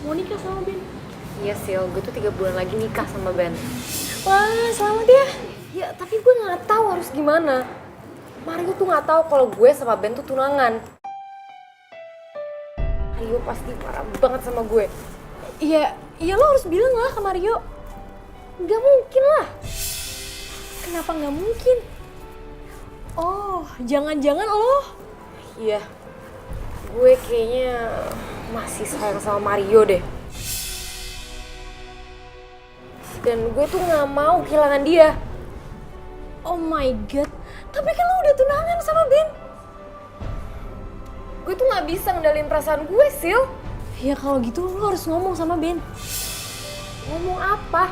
mau nikah sama Ben. Iya Sil, gue tuh 3 bulan lagi nikah sama Ben. Wah, selamat ya. Ya tapi gue nggak tahu harus gimana. Mario tuh nggak tahu kalau gue sama Ben tuh tunangan. Mario pasti marah banget sama gue. Iya, lo harus bilang lah ke Mario. Gak mungkin lah. Kenapa nggak mungkin? Oh, jangan-jangan lo. Iya, gue kayaknya masih sayang sama Mario deh. Dan gue tuh nggak mau kehilangan dia. Oh my god, tapi kan lo udah tunangan sama Ben. Gue tuh nggak bisa ngendalin perasaan gue, Sil. Ya kalau gitu lo harus ngomong sama Ben. Ngomong apa?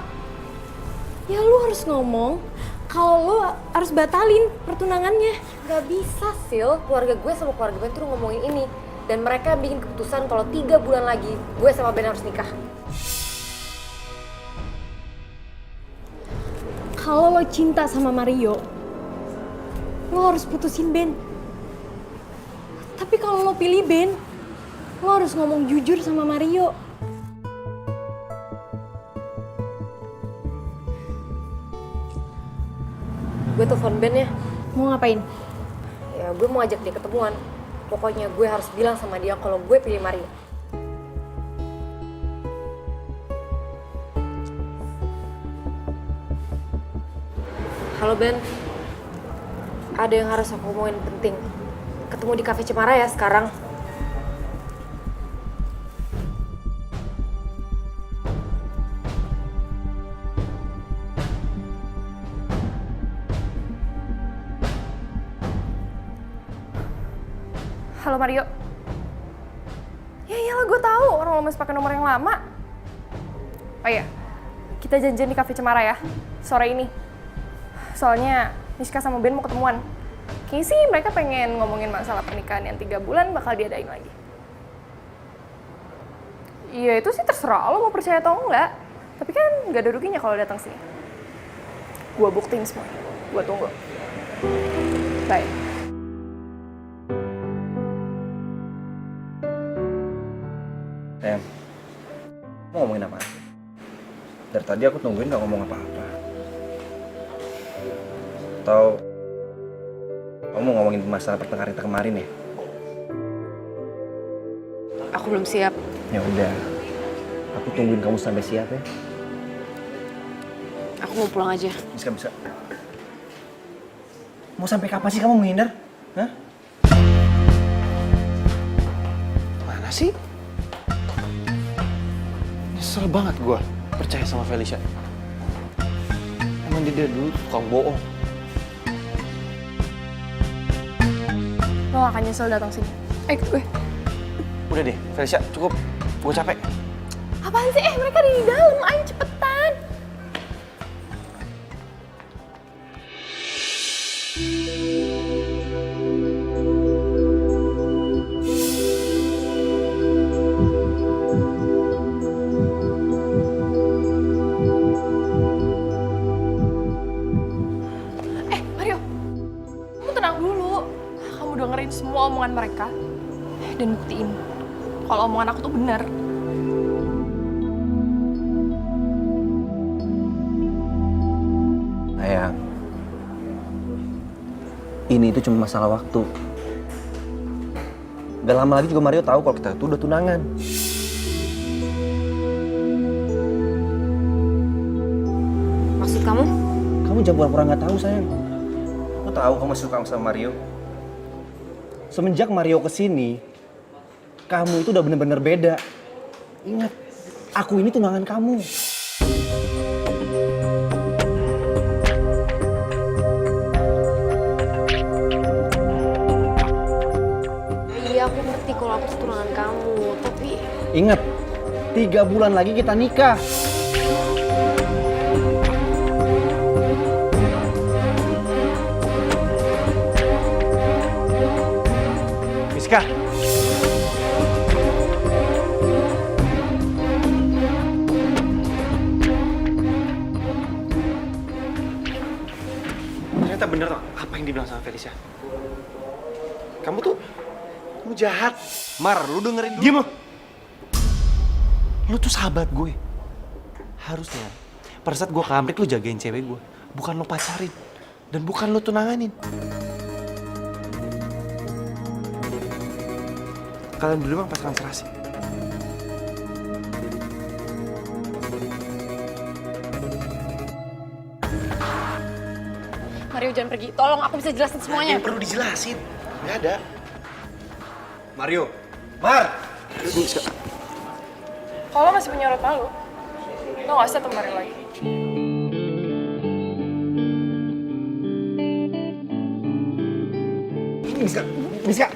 Ya lo harus ngomong kalau lo harus batalin pertunangannya. Gak bisa, Sil. Keluarga gue sama keluarga Ben tuh ngomongin ini. Dan mereka bikin keputusan kalau 3 bulan lagi gue sama Ben harus nikah. Kalau lo cinta sama Mario, lo harus putusin Ben. Tapi kalau lo pilih Ben, lo harus ngomong jujur sama Mario. Gue telepon Ben ya. Mau ngapain? Ya gue mau ajak dia ketemuan. Pokoknya gue harus bilang sama dia kalau gue pilih Mario. Halo Ben, ada yang harus aku omongin penting. Ketemu di Cafe Cemara ya sekarang. Halo Mario. Ya iyalah gue tahu orang lo masih pakai nomor yang lama. Oh iya, kita janjian di Cafe Cemara ya, sore ini. Soalnya Miska sama Ben mau ketemuan. Kayaknya sih mereka pengen ngomongin masalah pernikahan yang 3 bulan bakal diadain lagi. Iya itu sih terserah lo mau percaya atau enggak. Tapi kan gak ada ruginya kalau datang sini. Gua buktiin semua. Gua tunggu. Bye. Mau ngomongin apa? Dari tadi aku tungguin gak ngomong apa-apa. Atau kamu ngomongin masalah pertengkaran kita kemarin ya? Aku belum siap. Ya udah, aku tungguin kamu sampai siap ya. Aku mau pulang aja. Bisa. Mau sampai kapan sih kamu menghindar? Hah? Mana sih? Nyesel banget gue percaya sama Felicia. Emang dia dulu tukang bohong. Lo gak akan nyesel datang sini. Ikut gue. Udah deh, Felicia, cukup. Gue capek. Apaan sih? Mereka ada di dalam. Ayo cepetan. Mario. Kamu tenang dulu. Kamu dengerin semua omongan mereka. Dan buktiin kalau omongan aku tuh benar. Sayang, ini itu cuma masalah waktu. Gak lama lagi juga Mario tahu kalau kita itu udah tunangan. Maksud kamu? Kamu jangan pura-pura nggak tahu sayang. Aku tahu kamu masih suka sama Mario. Semenjak Mario kesini, kamu itu udah bener-bener beda. Ingat, aku ini tunangan kamu. Iya, aku ngerti kalau aku tuh tunangan kamu, tapi Ingat, 3 bulan lagi kita nikah. Miska. Ternyata bener apa yang dibilang sama Felicia. Kamu jahat. Mar, lu dengerin dulu. Diam lo. Lu tuh sahabat gue. Harusnya pada saat gue ke Amrik lu jagain cewek gue, bukan lu pacarin dan bukan lu tunanganin. Kalian berdua emang pasangan serasi. Mario jangan pergi, tolong aku bisa jelasin semuanya. Yang perlu dijelasin. Nggak ada. Mario. Mar! Kalau masih punya rot malu, lo gak usah temen Mario lagi. Miska! Miska!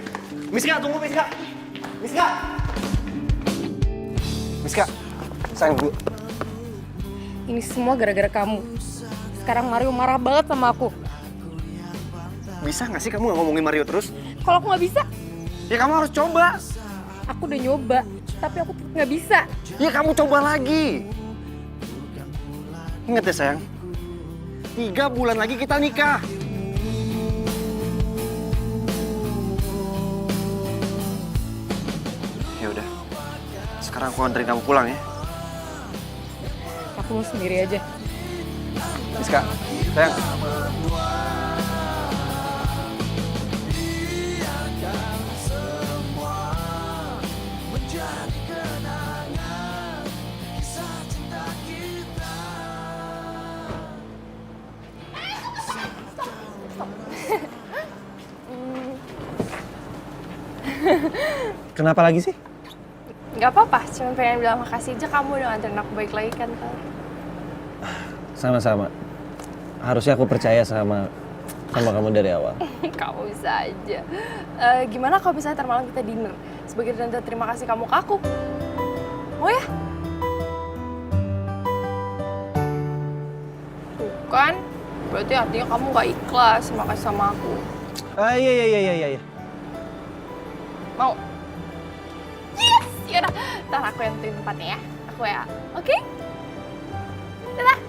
Miska, tunggu Miska! Miska! Miska, sayang dulu. Ini semua gara-gara kamu. Sekarang Mario marah banget sama aku. Bisa nggak sih kamu nggak ngomongin Mario terus? Kalau aku nggak bisa, Ya kamu harus coba. aku udah nyoba, tapi aku nggak bisa. Ya kamu coba lagi. Ingat ya sayang, 3 bulan lagi kita nikah. Ya udah, sekarang aku anterin kamu pulang ya. Aku mau sendiri aja. Miska, sayang. Kenapa lagi sih? Gak apa-apa, cuma pengen bilang makasih aja kamu udah nganterin aku baik lagi kan, Tal. Sama-sama. Harusnya aku percaya sama kamu dari awal. Kamu bisa aja. Gimana kalau misalnya ntar malam kita dinner? Sebagai tanda terima kasih kamu ke aku. Mau ya? Bukan. Berarti artinya kamu gak ikhlas makasih sama aku. Iya. Mau? Yes! Yaudah, ntar aku yang tentuin tempatnya ya. Aku ya. Oke? Dadah!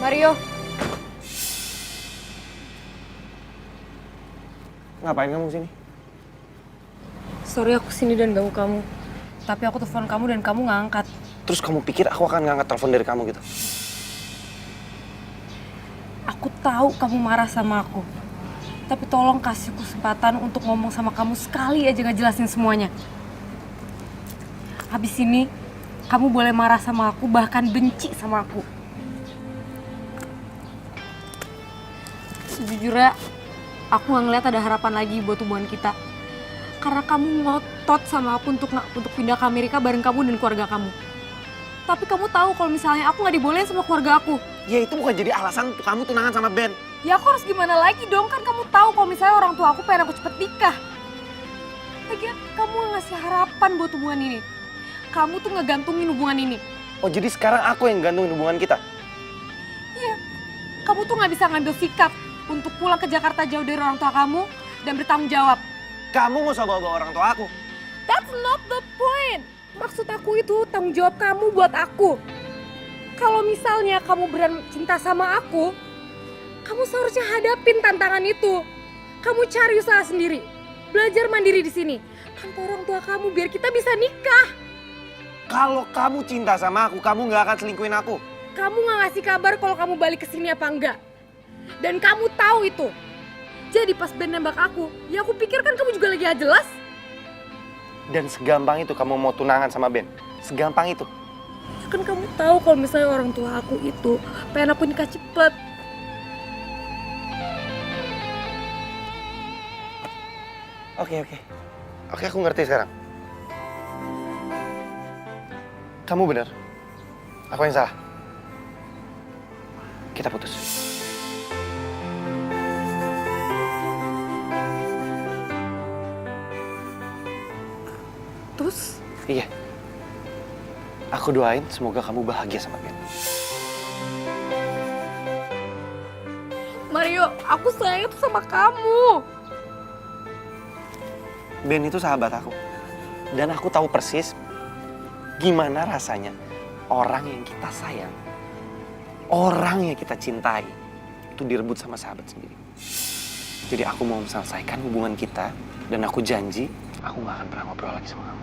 Mario, Ngapain kamu sini? sorry aku sini dan ganggu kamu. Tapi aku telepon kamu dan kamu nggak angkat. Terus kamu pikir aku akan ngangkat telepon dari kamu gitu? Aku tahu kamu marah sama aku. Tapi tolong kasih kesempatan untuk ngomong sama kamu sekali aja ngejelasin semuanya. Habis ini, kamu boleh marah sama aku, bahkan benci sama aku. Sejujurnya, aku nggak ngeliat ada harapan lagi buat hubungan kita. Karena kamu ngotot sama aku untuk pindah ke Amerika bareng kamu dan keluarga kamu. Tapi kamu tahu kalau misalnya aku nggak dibolehin sama keluarga aku. Ya itu bukan jadi alasan untuk kamu tunangan sama Ben. Ya aku harus gimana lagi dong, kan kamu tahu kalau misalnya orang tua aku pengen aku cepet nikah. Lagian kamu nggak ngasih harapan buat hubungan ini. Kamu tuh ngegantungin hubungan ini. Oh jadi sekarang aku yang gantungin hubungan kita? Iya, kamu tuh nggak bisa ngambil sikap untuk pulang ke Jakarta jauh dari orang tua kamu dan bertanggung jawab. Kamu nggak usah bawa-bawa orang tua aku. That's not the point. Maksud aku itu tanggung jawab kamu buat aku. Kalau misalnya kamu beneran cinta sama aku, kamu seharusnya hadapin tantangan itu. Kamu cari usaha sendiri, belajar mandiri di sini tanpa orang tua kamu biar kita bisa nikah. Kalau kamu cinta sama aku, kamu nggak akan selingkuhin aku. Kamu nggak ngasih kabar kalau kamu balik ke sini apa enggak. Dan kamu tahu itu. Jadi pas Ben nembak aku, ya aku pikir kan kamu juga lagi gak jelas. Dan segampang itu kamu mau tunangan sama Ben? Segampang itu? Ya kan kamu tahu kalau misalnya orang tua aku itu pengen aku nikah cepet. Oke, aku ngerti sekarang. Kamu benar. Aku yang salah. Kita putus. putus? Iya. Aku doain semoga kamu bahagia sama Ben. Mario, aku sayang tuh sama kamu. Ben itu sahabat aku. Dan aku tahu persis gimana rasanya orang yang kita sayang, orang yang kita cintai, itu direbut sama sahabat sendiri. Jadi aku mau menyelesaikan hubungan kita, dan aku janji aku gak akan pernah ngobrol lagi sama kamu.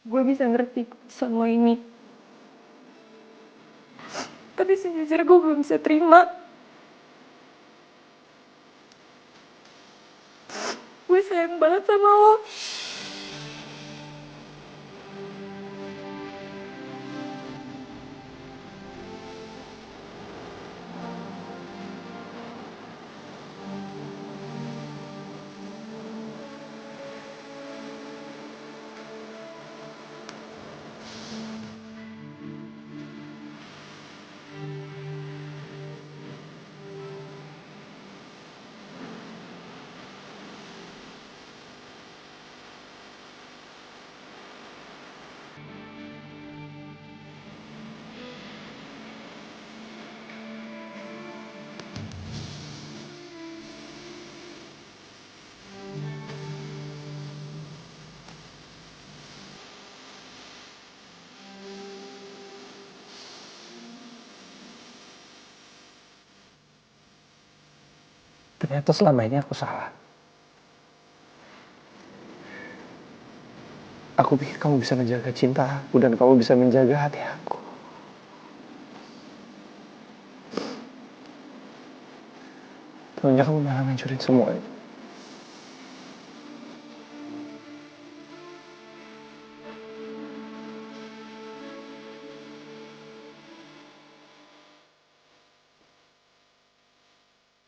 Gue bisa ngerti keputusan lo ini. Tapi sejujurnya gue belum bisa terima. Gue sayang banget sama lo. Ternyata selama ini aku salah. Aku pikir kamu bisa menjaga cinta aku dan kamu bisa menjaga hati aku. Taunya kamu malah ngancurin semua itu.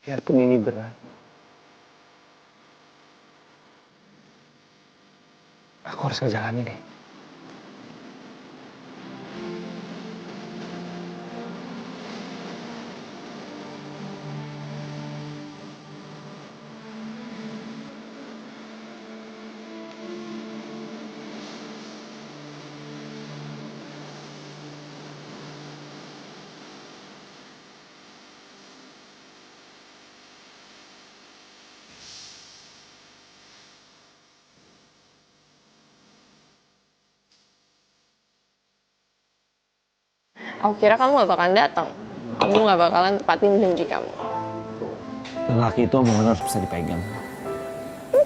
Biarpun ini berat, aku harus ngejalanin ini. Aku kira kamu gak bakalan datang. Kamu gak bakalan tepatin janji kamu. Lelaki itu omongan harus bisa dipegang.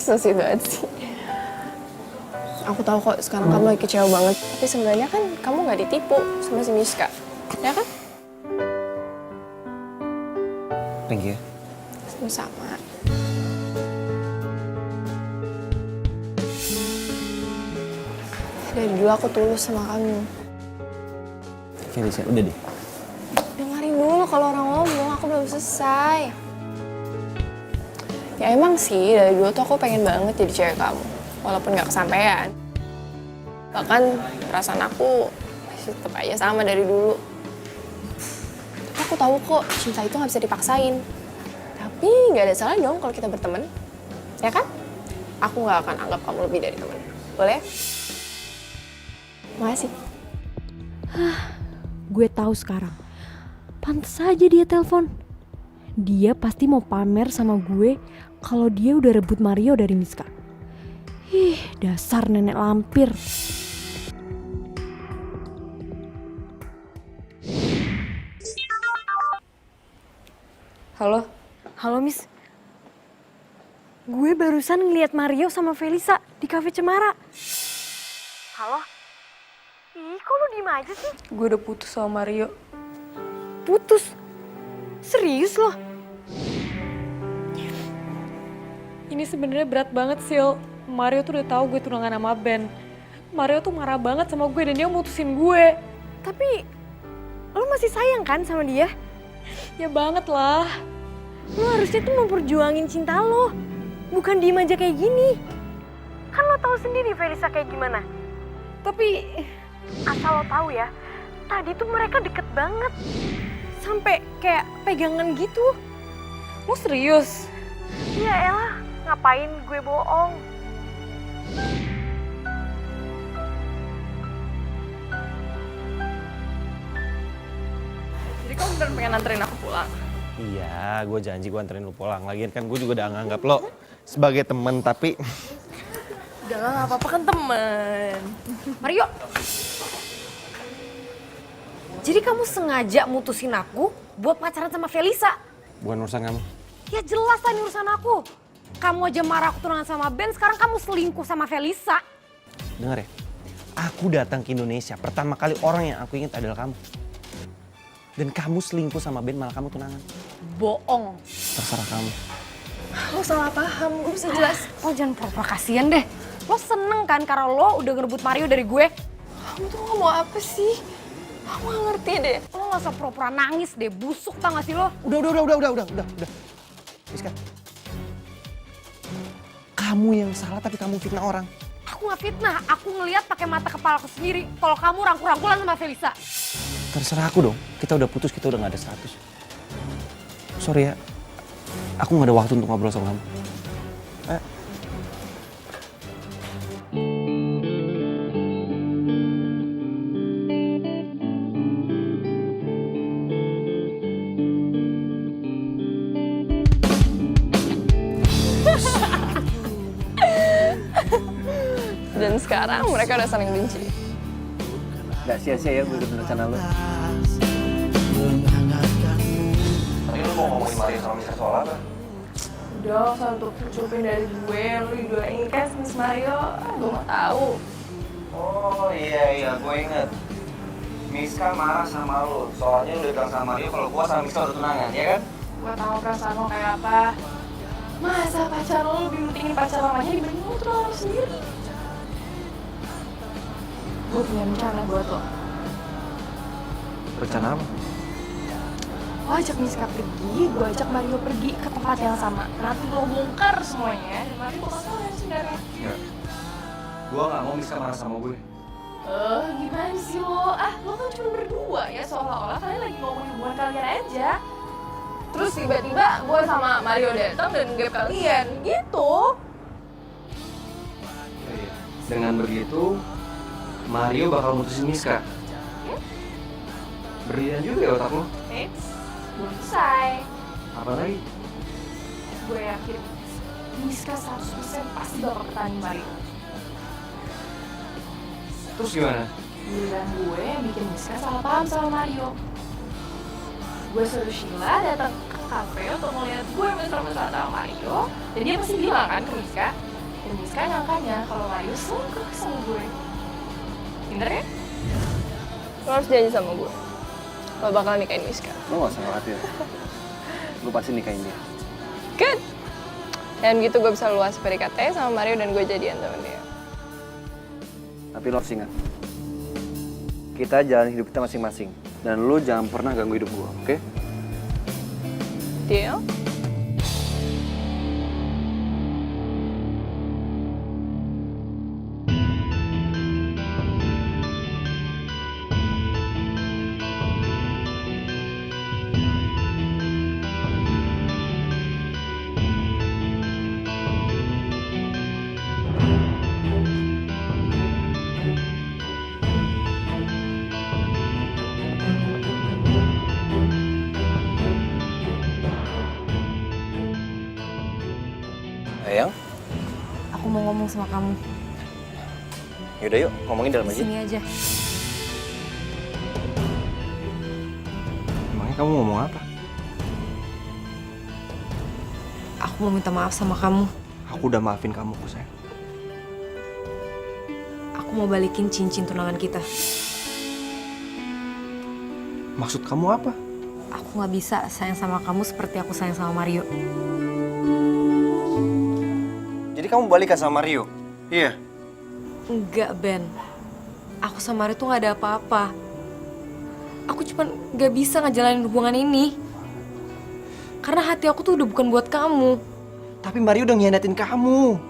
So sweet banget sih. Aku tahu kok sekarang kamu lagi kecewa banget. Tapi sebenarnya kan kamu gak ditipu sama si Miska. Ya kan? Thank you. Sama-sama. Dari dulu aku tulus sama kamu. Felicia, udah deh. Dengerin dulu kalau orang ngomong, aku belum selesai. Ya emang sih, dari dulu tuh aku pengen banget jadi cewek kamu. Walaupun gak kesampaian. Bahkan perasaan aku masih tetap aja sama dari dulu. Tapi aku tahu kok, cinta itu gak bisa dipaksain. Tapi gak ada salah dong kalau kita berteman. Ya kan? aku nggak akan anggap kamu lebih dari teman. Boleh? Makasih. Gue tahu sekarang. Pantes aja dia telepon. Dia pasti mau pamer sama gue kalau dia udah rebut Mario dari Miska. Ih, dasar nenek lampir. Halo? Halo, Miss. Gue barusan ngeliat Mario sama Felisa di Cafe Cemara. Halo? Ih, kok lu diem aja sih? Gue udah putus sama Mario. Putus? Serius loh? Ini sebenarnya berat banget, Sil. Mario tuh udah tahu gue tunangan sama Ben. Mario tuh marah banget sama gue dan dia mutusin gue. Tapi, lo masih sayang kan sama dia? Ya banget lah. Lo harusnya tuh memperjuangin cinta lo. Bukan diem aja kayak gini. Kan lo tahu sendiri Felisa kayak gimana. Tapi Asal lo tahu ya, tadi tuh mereka deket banget. Sampai kayak pegangan gitu. lo serius? Iya elah, ngapain gue bohong? Jadi kamu beneran pengen anterin aku pulang? Iya, gue janji gue anterin lu pulang. Lagian kan gue juga udah nganggap lo sebagai temen, tapi Udah lah, gak apa-apa kan temen. Mario. Jadi kamu sengaja mutusin aku buat pacaran sama Felisa? bukan urusan kamu. Ya jelas lah ini urusan aku. Kamu aja marah aku tunangan sama Ben, sekarang kamu selingkuh sama Felisa. Dengar ya, aku datang ke Indonesia, pertama kali orang yang aku ingat adalah kamu. Dan kamu selingkuh sama Ben, malah kamu tunangan. Bohong. Terserah kamu. Lo salah paham, gue bisa jelas. Lo jangan pura-pura kasihan deh. Lo seneng kan karena lo udah ngerebut Mario dari gue? Kamu tuh ngomong apa sih? Aku gak ngerti deh. Lo gak usah pura-pura nangis deh, busuk tau gak sih lo? Udah. Rizka. Kamu yang salah tapi kamu fitnah orang. Aku gak fitnah, aku ngeliat pakai mata kepala aku sendiri. Kalau kamu rangkul-rangkulan sama Felisa. Terserah aku dong, kita udah putus, kita udah gak ada status. Sorry ya, aku gak ada waktu untuk ngobrol sama kamu. Dan sekarang mereka udah saling benci. Gak sia-sia ya gue ikutin rencana lo. Tadi lo mau ngomongin Mario sama Miska soal apa? Udah, usah untuk cupin dari gue, lo didoain kan Miss Mario. Gue gak tahu. Oh iya, gue inget. Miska marah sama lo, soalnya lo udah bilang sama Mario kalau gue sama Miska udah tunangan, ya kan? Gue tahu perasaan lo kayak apa. Masa pacar lo lebih pentingin pacar lamanya dibanding lo tunangan lo sendiri? Gue punya rencana buat lo. Rencana apa? Lo ajak Miska pergi, gue ajak Mario pergi ke tempat yang sama. Nanti lo bongkar semuanya, dan Mario bakal tahu yang sebenarnya. Enggak. Gue gak mau Miska marah sama gue. Gimana sih lo? Lo kan cuma berdua ya, seolah-olah kalian lagi ngomongin hubungan kalian aja. Terus tiba-tiba gue sama Mario datang dan gap kalian, gitu. Iya. Dengan begitu, Mario bakal mutusin Miska. Berlian juga ya otak lo. Belum selesai. Apa lagi? Gue yakin Miska 100% pasti bakal pertanding Mario. Terus gimana? Giliran gue yang bikin Miska salah paham sama Mario. Gue suruh Sheila datang ke kafe untuk ngeliat gue mesra-mesra sama Mario. Dan dia pasti bilang kan ke Miska. Dan Miska nyangkanya kalau Mario selingkuh sama gue. Bener ya? Lo harus janji sama gue. Lo bakal nikahin Miska. Lo gak usah khawatir. Gue pasti nikahin dia. Good. Dan gitu gue bisa luas PDKT sama Mario dan gue jadian sama dia. Tapi lo harus ingat, kita jalan hidup kita masing-masing. Dan lo jangan pernah ganggu hidup gue, oke? Deal? Sayang, Aku mau ngomong sama kamu. yaudah yuk ngomongin dalam aja. Sini aja. Emangnya kamu ngomong apa? Aku mau minta maaf sama kamu. Aku udah maafin kamu kok sayang. Aku mau balikin cincin tunangan kita. Maksud kamu apa? Aku nggak bisa sayang sama kamu seperti aku sayang sama Mario. Jadi kamu balikan sama Mario? Iya. Enggak, Ben. Aku sama Mario tuh nggak ada apa-apa. Aku cuma nggak bisa ngejalanin hubungan ini. Karena hati aku tuh udah bukan buat kamu. Tapi Mario udah ngianatin kamu.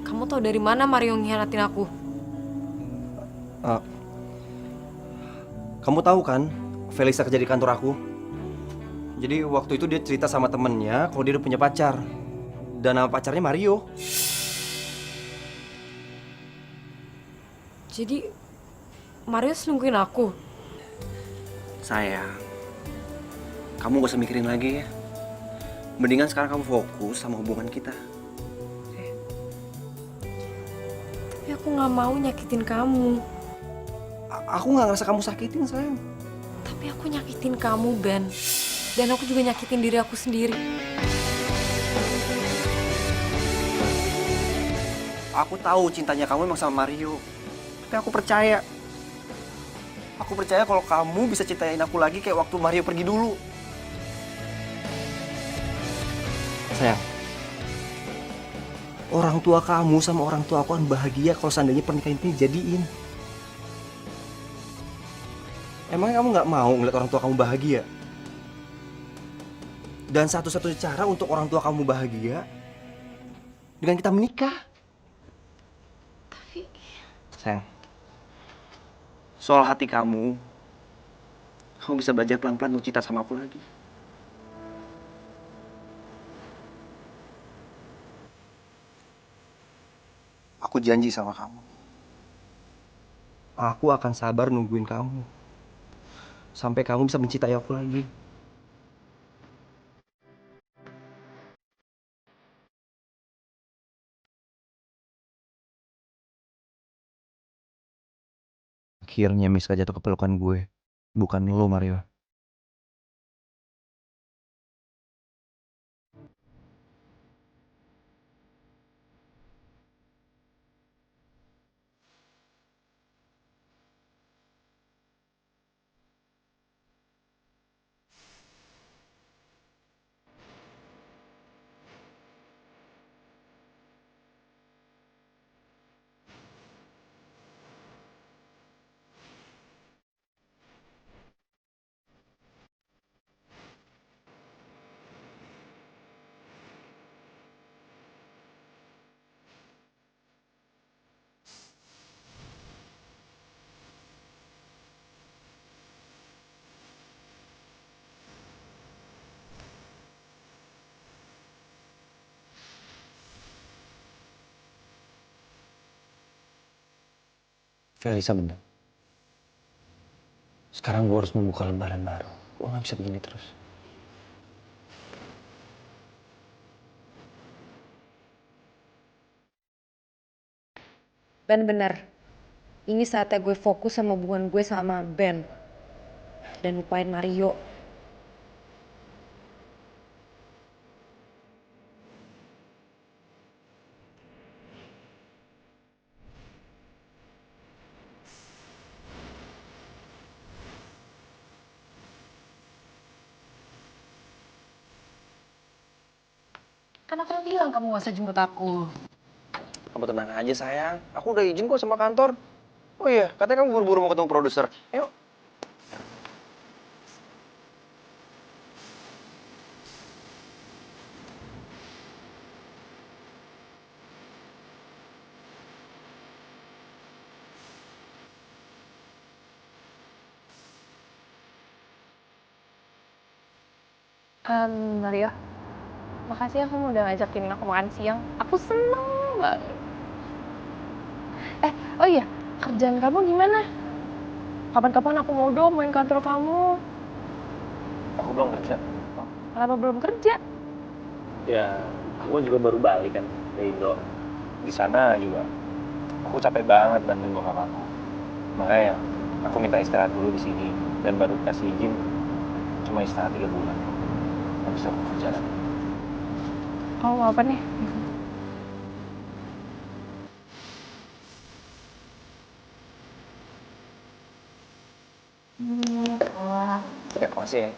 Kamu tahu dari mana Mario ngianatin aku? Kamu tahu kan, Felisa kerja di kantor aku. Jadi waktu itu dia cerita sama temennya kalau dia udah punya pacar. Dan nama pacarnya Mario. Jadi Mario selingkuhin aku. Sayang, kamu gak usah mikirin lagi ya. Mendingan sekarang kamu fokus sama hubungan kita. Tapi aku nggak mau nyakitin kamu. Aku nggak ngerasa kamu sakitin sayang. Tapi aku nyakitin kamu, Ben. Dan aku juga nyakitin diri aku sendiri. Aku tahu cintanya kamu emang sama Mario. Tapi aku percaya. Aku percaya kalau kamu bisa cintain aku lagi kayak waktu Mario pergi dulu. Sayang, orang tua kamu sama orang tua aku kan bahagia kalau seandainya pernikahan ini jadiin. Emangnya kamu nggak mau ngeliat orang tua kamu bahagia? Dan satu-satunya cara untuk orang tua kamu bahagia dengan kita menikah. Tapi Sayang, soal hati kamu bisa belajar pelan-pelan untuk cinta sama aku lagi. Aku janji sama kamu. Aku akan sabar nungguin kamu sampai kamu bisa mencintai aku lagi. Akhirnya Miska jatuh ke pelukan gue, bukan lo Mario. Felisa bener. Sekarang gue harus membuka lembaran baru. Gue gak bisa begini terus. Ben bener, ini saatnya gue fokus sama hubungan gue sama Ben. Dan lupain Mario. Kan aku bilang kamu gak usah jemput aku. Kamu tenang aja sayang. Aku udah izin kok sama kantor. Oh iya, katanya kamu buru-buru mau ketemu produser. Ayo. Mario, makasih ya kamu udah ngajakin aku makan siang. Aku seneng banget. Oh iya, kerjaan kamu gimana? Kapan-kapan aku mau dong main kantor kamu. Aku belum kerja. Kenapa belum kerja? Ya, Aku juga baru balik kan dari Indo. Di sana juga aku capek banget bantuin bokap aku. Makanya aku minta istirahat dulu di sini dan baru kasih izin cuma istirahat 3 bulan. Habis aku kerja lagi. Oh, mau apa nih? Ya, makasih ya.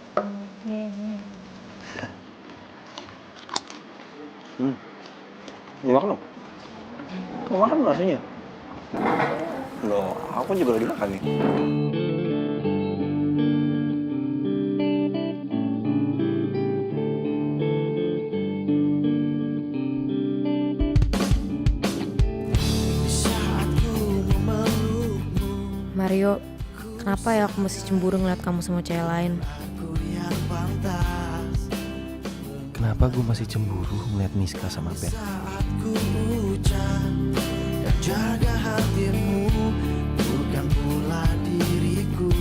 Mau makan dong? Mau makan rasanya? Loh, aku juga lagi makan nih. Mario, kenapa ya aku mesti cemburu ngeliat kamu sama cewek lain? Kenapa gue masih cemburu ngeliat Miska sama Ben? Jaga hatimu, bukan pula diriku.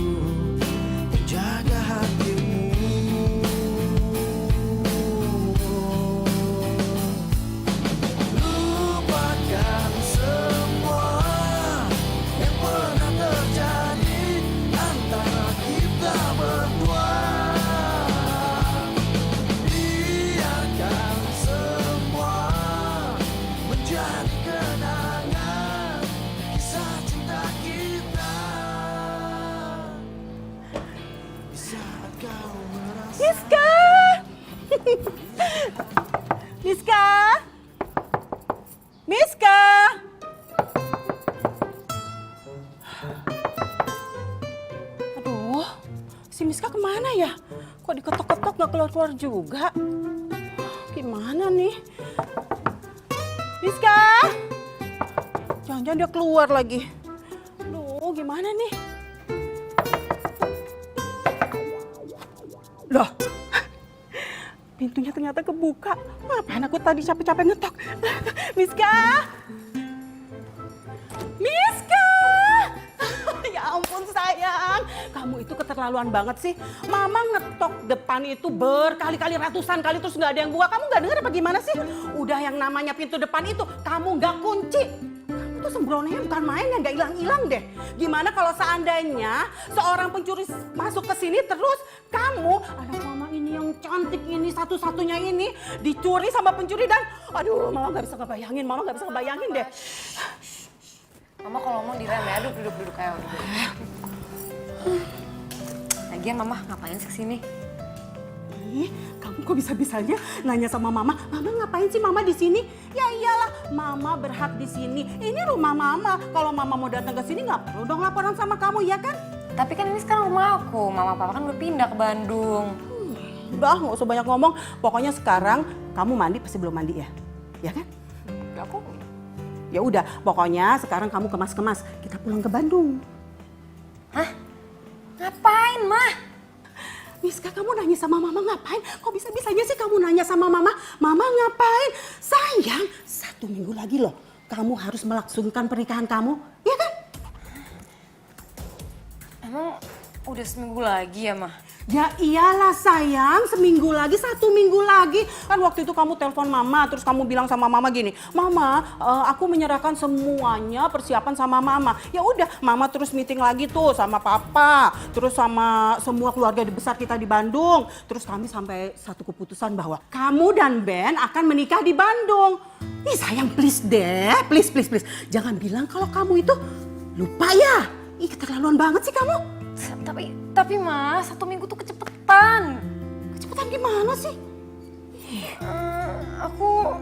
Jaga hatimu. Lupakan semua yang pernah terjadi antara kita berdua. Biarkan semua menjadi kenangan kisah cinta kita. Saat kau merasa Miska! Miska! Miska! Aduh, si Miska kemana ya? Kok diketok-ketok gak keluar-keluar juga? Gimana nih? Miska! Jangan-jangan dia keluar lagi. Aduh, gimana nih? Loh, pintunya ternyata kebuka. Ngapain aku tadi capek-capek ngetok? Miska! Miska! Ya ampun sayang, kamu itu keterlaluan banget sih. Mama ngetok depan itu berkali-kali, ratusan kali terus nggak ada yang buka. Kamu nggak dengar apa gimana sih? Udah yang namanya pintu depan itu kamu nggak kunci. Kamu tuh sembrononya bukan main ya, nggak hilang-hilang deh. Gimana kalau seandainya seorang pencuri masuk ke sini terus kamu, anak mama ini yang cantik ini satu-satunya ini dicuri sama pencuri dan aduh mama nggak bisa ngebayangin deh. Mama kalau ngomong direm ya, duduk kayak udah. Lagian mama ngapain sih kesini? Ih, kamu kok bisa-bisanya nanya sama mama, mama ngapain sih mama di sini? Ya iyalah, mama berhak di sini. Ini rumah mama. Kalau mama mau datang ke sini nggak perlu dong laporan sama kamu, ya kan? Tapi kan ini sekarang rumah aku, mama papa kan udah pindah ke Bandung. Udah, nggak usah banyak ngomong. Pokoknya sekarang kamu mandi pasti belum mandi ya, ya kan? Udah aku. Ya udah, pokoknya sekarang kamu kemas-kemas. Kita pulang ke Bandung. Hah? Ngapain, mah? Miska, kamu nanya sama mama ngapain? Kok bisa-bisanya sih kamu nanya sama mama? Mama ngapain? Sayang, 1 minggu lagi loh. Kamu harus melangsungkan pernikahan kamu, ya kan? Emang udah seminggu lagi ya, mah? Ya iyalah sayang, seminggu lagi, 1 minggu lagi. Kan waktu itu kamu telepon mama, terus kamu bilang sama mama gini, Mama, aku menyerahkan semuanya persiapan sama mama. Ya udah, mama terus meeting lagi tuh sama papa, terus sama semua keluarga besar kita di Bandung. Terus kami sampai satu keputusan bahwa kamu dan Ben akan menikah di Bandung. Ih sayang, please deh, please. Jangan bilang kalau kamu itu lupa ya. Ih keterlaluan banget sih kamu. Tapi mas, 1 minggu tuh kecepetan. Kecepetan gimana sih? Aku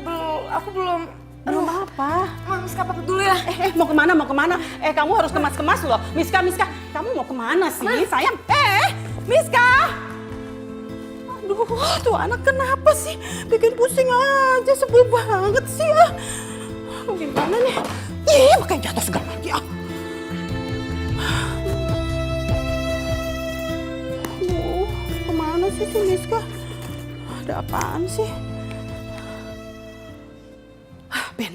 belum. Belum apa? Mas, kapan dulu ya? Mau kemana? Kamu harus kemas-kemas loh. Miska, kamu mau kemana sih? Sayang, Miska! Aduh, tuh anak kenapa sih? Bikin pusing aja, sebel banget sih ah. Gimana nih? Ih, makanya jatuh segala lagi ah. Aduh, kemana sih si Miska? Ada apaan sih? Ben.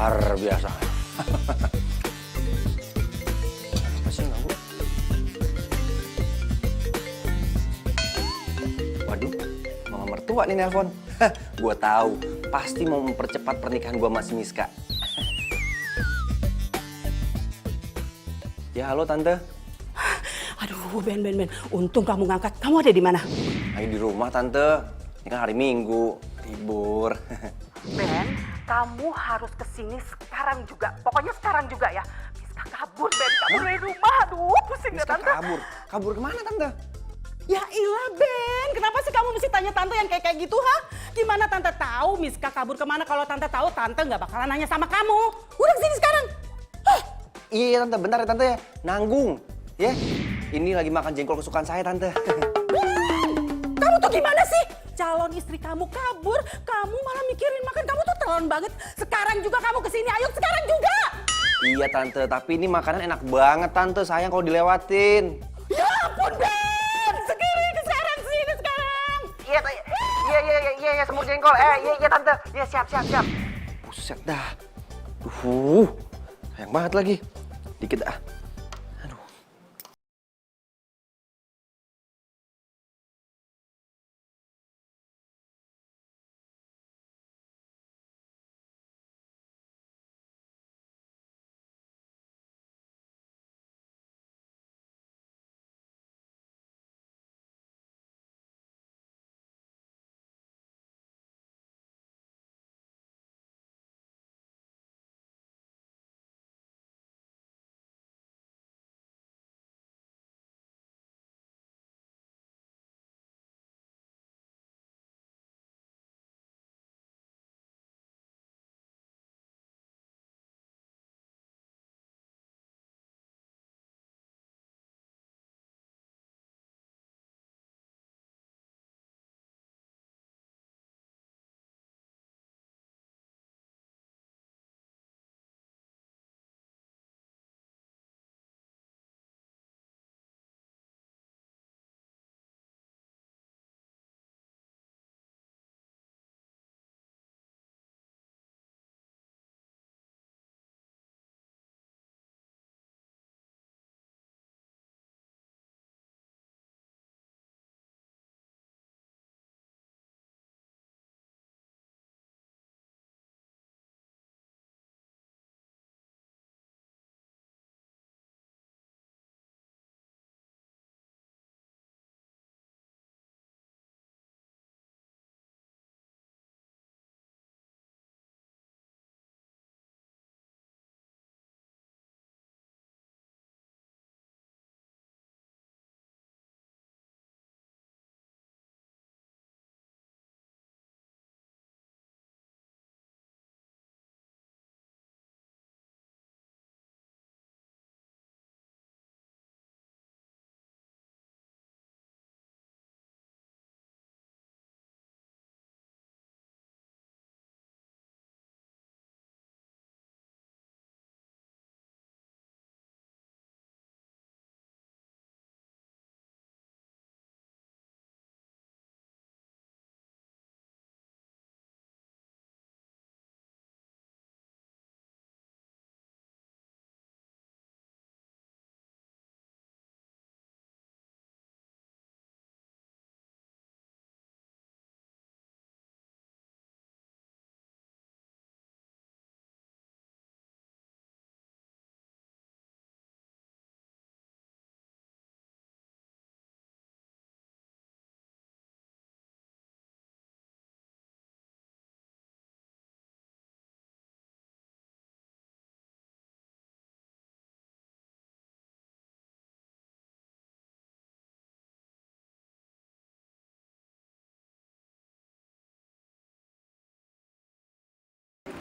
Luar biasa. Apa sih ganggu? Waduh, mama mertua nih nelpon. Gua tahu, pasti mau mempercepat pernikahan gua sama si Miska. Ya halo tante. Aduh, Ben. Untung kamu ngangkat. Kamu ada di mana? Lagi di rumah tante. Ini kan hari Minggu, libur. Ben, kamu harus kesini sekarang juga. Pokoknya sekarang juga ya. Miska kabur, Ben. Kabur dari rumah. Aduh, pusing ya, Miska Tante. kabur. Kabur kemana tante? Ya ilah, Ben. Kenapa sih kamu mesti tanya Tante yang kayak gitu, ha? Gimana Tante tahu Miska kabur kemana? Kalau Tante tahu, Tante nggak bakalan nanya sama kamu. Udah kesini sekarang. Iya tante, bentar ya tante ya. Nanggung. Ya, ini lagi makan jengkol kesukaan saya tante. Kamu tuh gimana sih? Calon istri kamu kabur, kamu malah mikirin makan. Kamu tuh terlalu banget. Sekarang juga kamu kesini, ayo sekarang juga. Iya tante, tapi ini makanan enak banget tante. Sayang kalau dilewatin. Ya ampun, Ben. Sekarang sini sekarang. Iya, semur jengkol. Iya tante. Iya siap. Buset dah. Sayang banget lagi. Dikit ah. Aduh.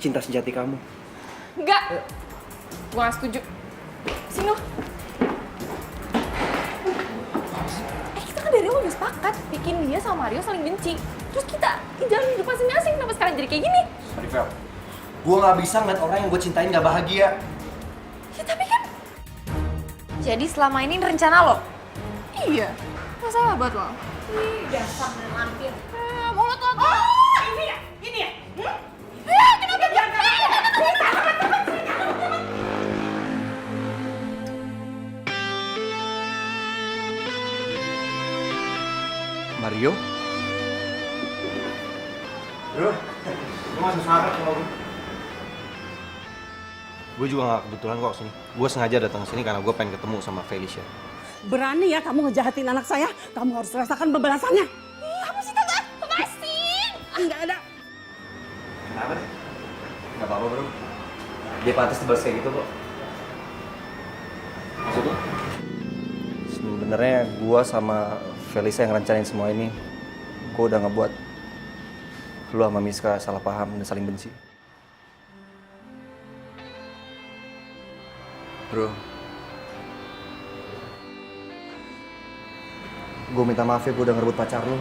Cinta sejati kamu. Enggak. Gua gak setuju. Sini lu. Kita kan dari awal udah sepakat bikin dia sama Mario saling benci. Terus kita jalan hidup masing-masing. Kenapa sekarang jadi kayak gini? Rivel, gue gak bisa ngeliat orang yang gue cintain gak bahagia. Ya tapi kan... Jadi selama ini rencana lo? Iya. Masalah buat lo. Ih, dasar dan lampir. Mulut lo tuh. Oh, ini ya? Hmm? Kenapa? Lu masih sahabat sama gue. Gue juga gak kebetulan kok sini. Gue sengaja datang ke sini karena gue pengen ketemu sama Felicia. Berani ya kamu ngejahatin anak saya? Kamu harus rasakan pembalasannya. Apa sih tante? Lepasin! Enggak ada. Kenapa deh? Gak apa-apa bro. Dia pantas dibalas kayak gitu kok. Maksudnya? Sebenarnya gue sama Felicia yang rencanain semua ini, gue udah ngebuat lu sama Miska salah paham dan saling benci. Bro, gue minta maaf ya gue udah ngerebut pacar lu.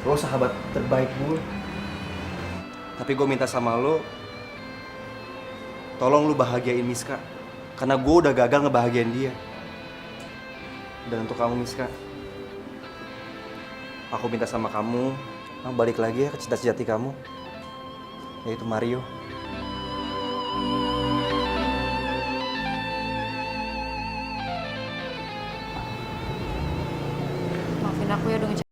Lo sahabat terbaik gue. Tapi gue minta sama lo, tolong lu bahagiain Miska. Karena gue udah gagal ngebahagiain dia. Dan untuk kamu Miska, aku minta sama kamu balik lagi ya ke cinta sejati kamu, yaitu Mario. Maafin aku ya udah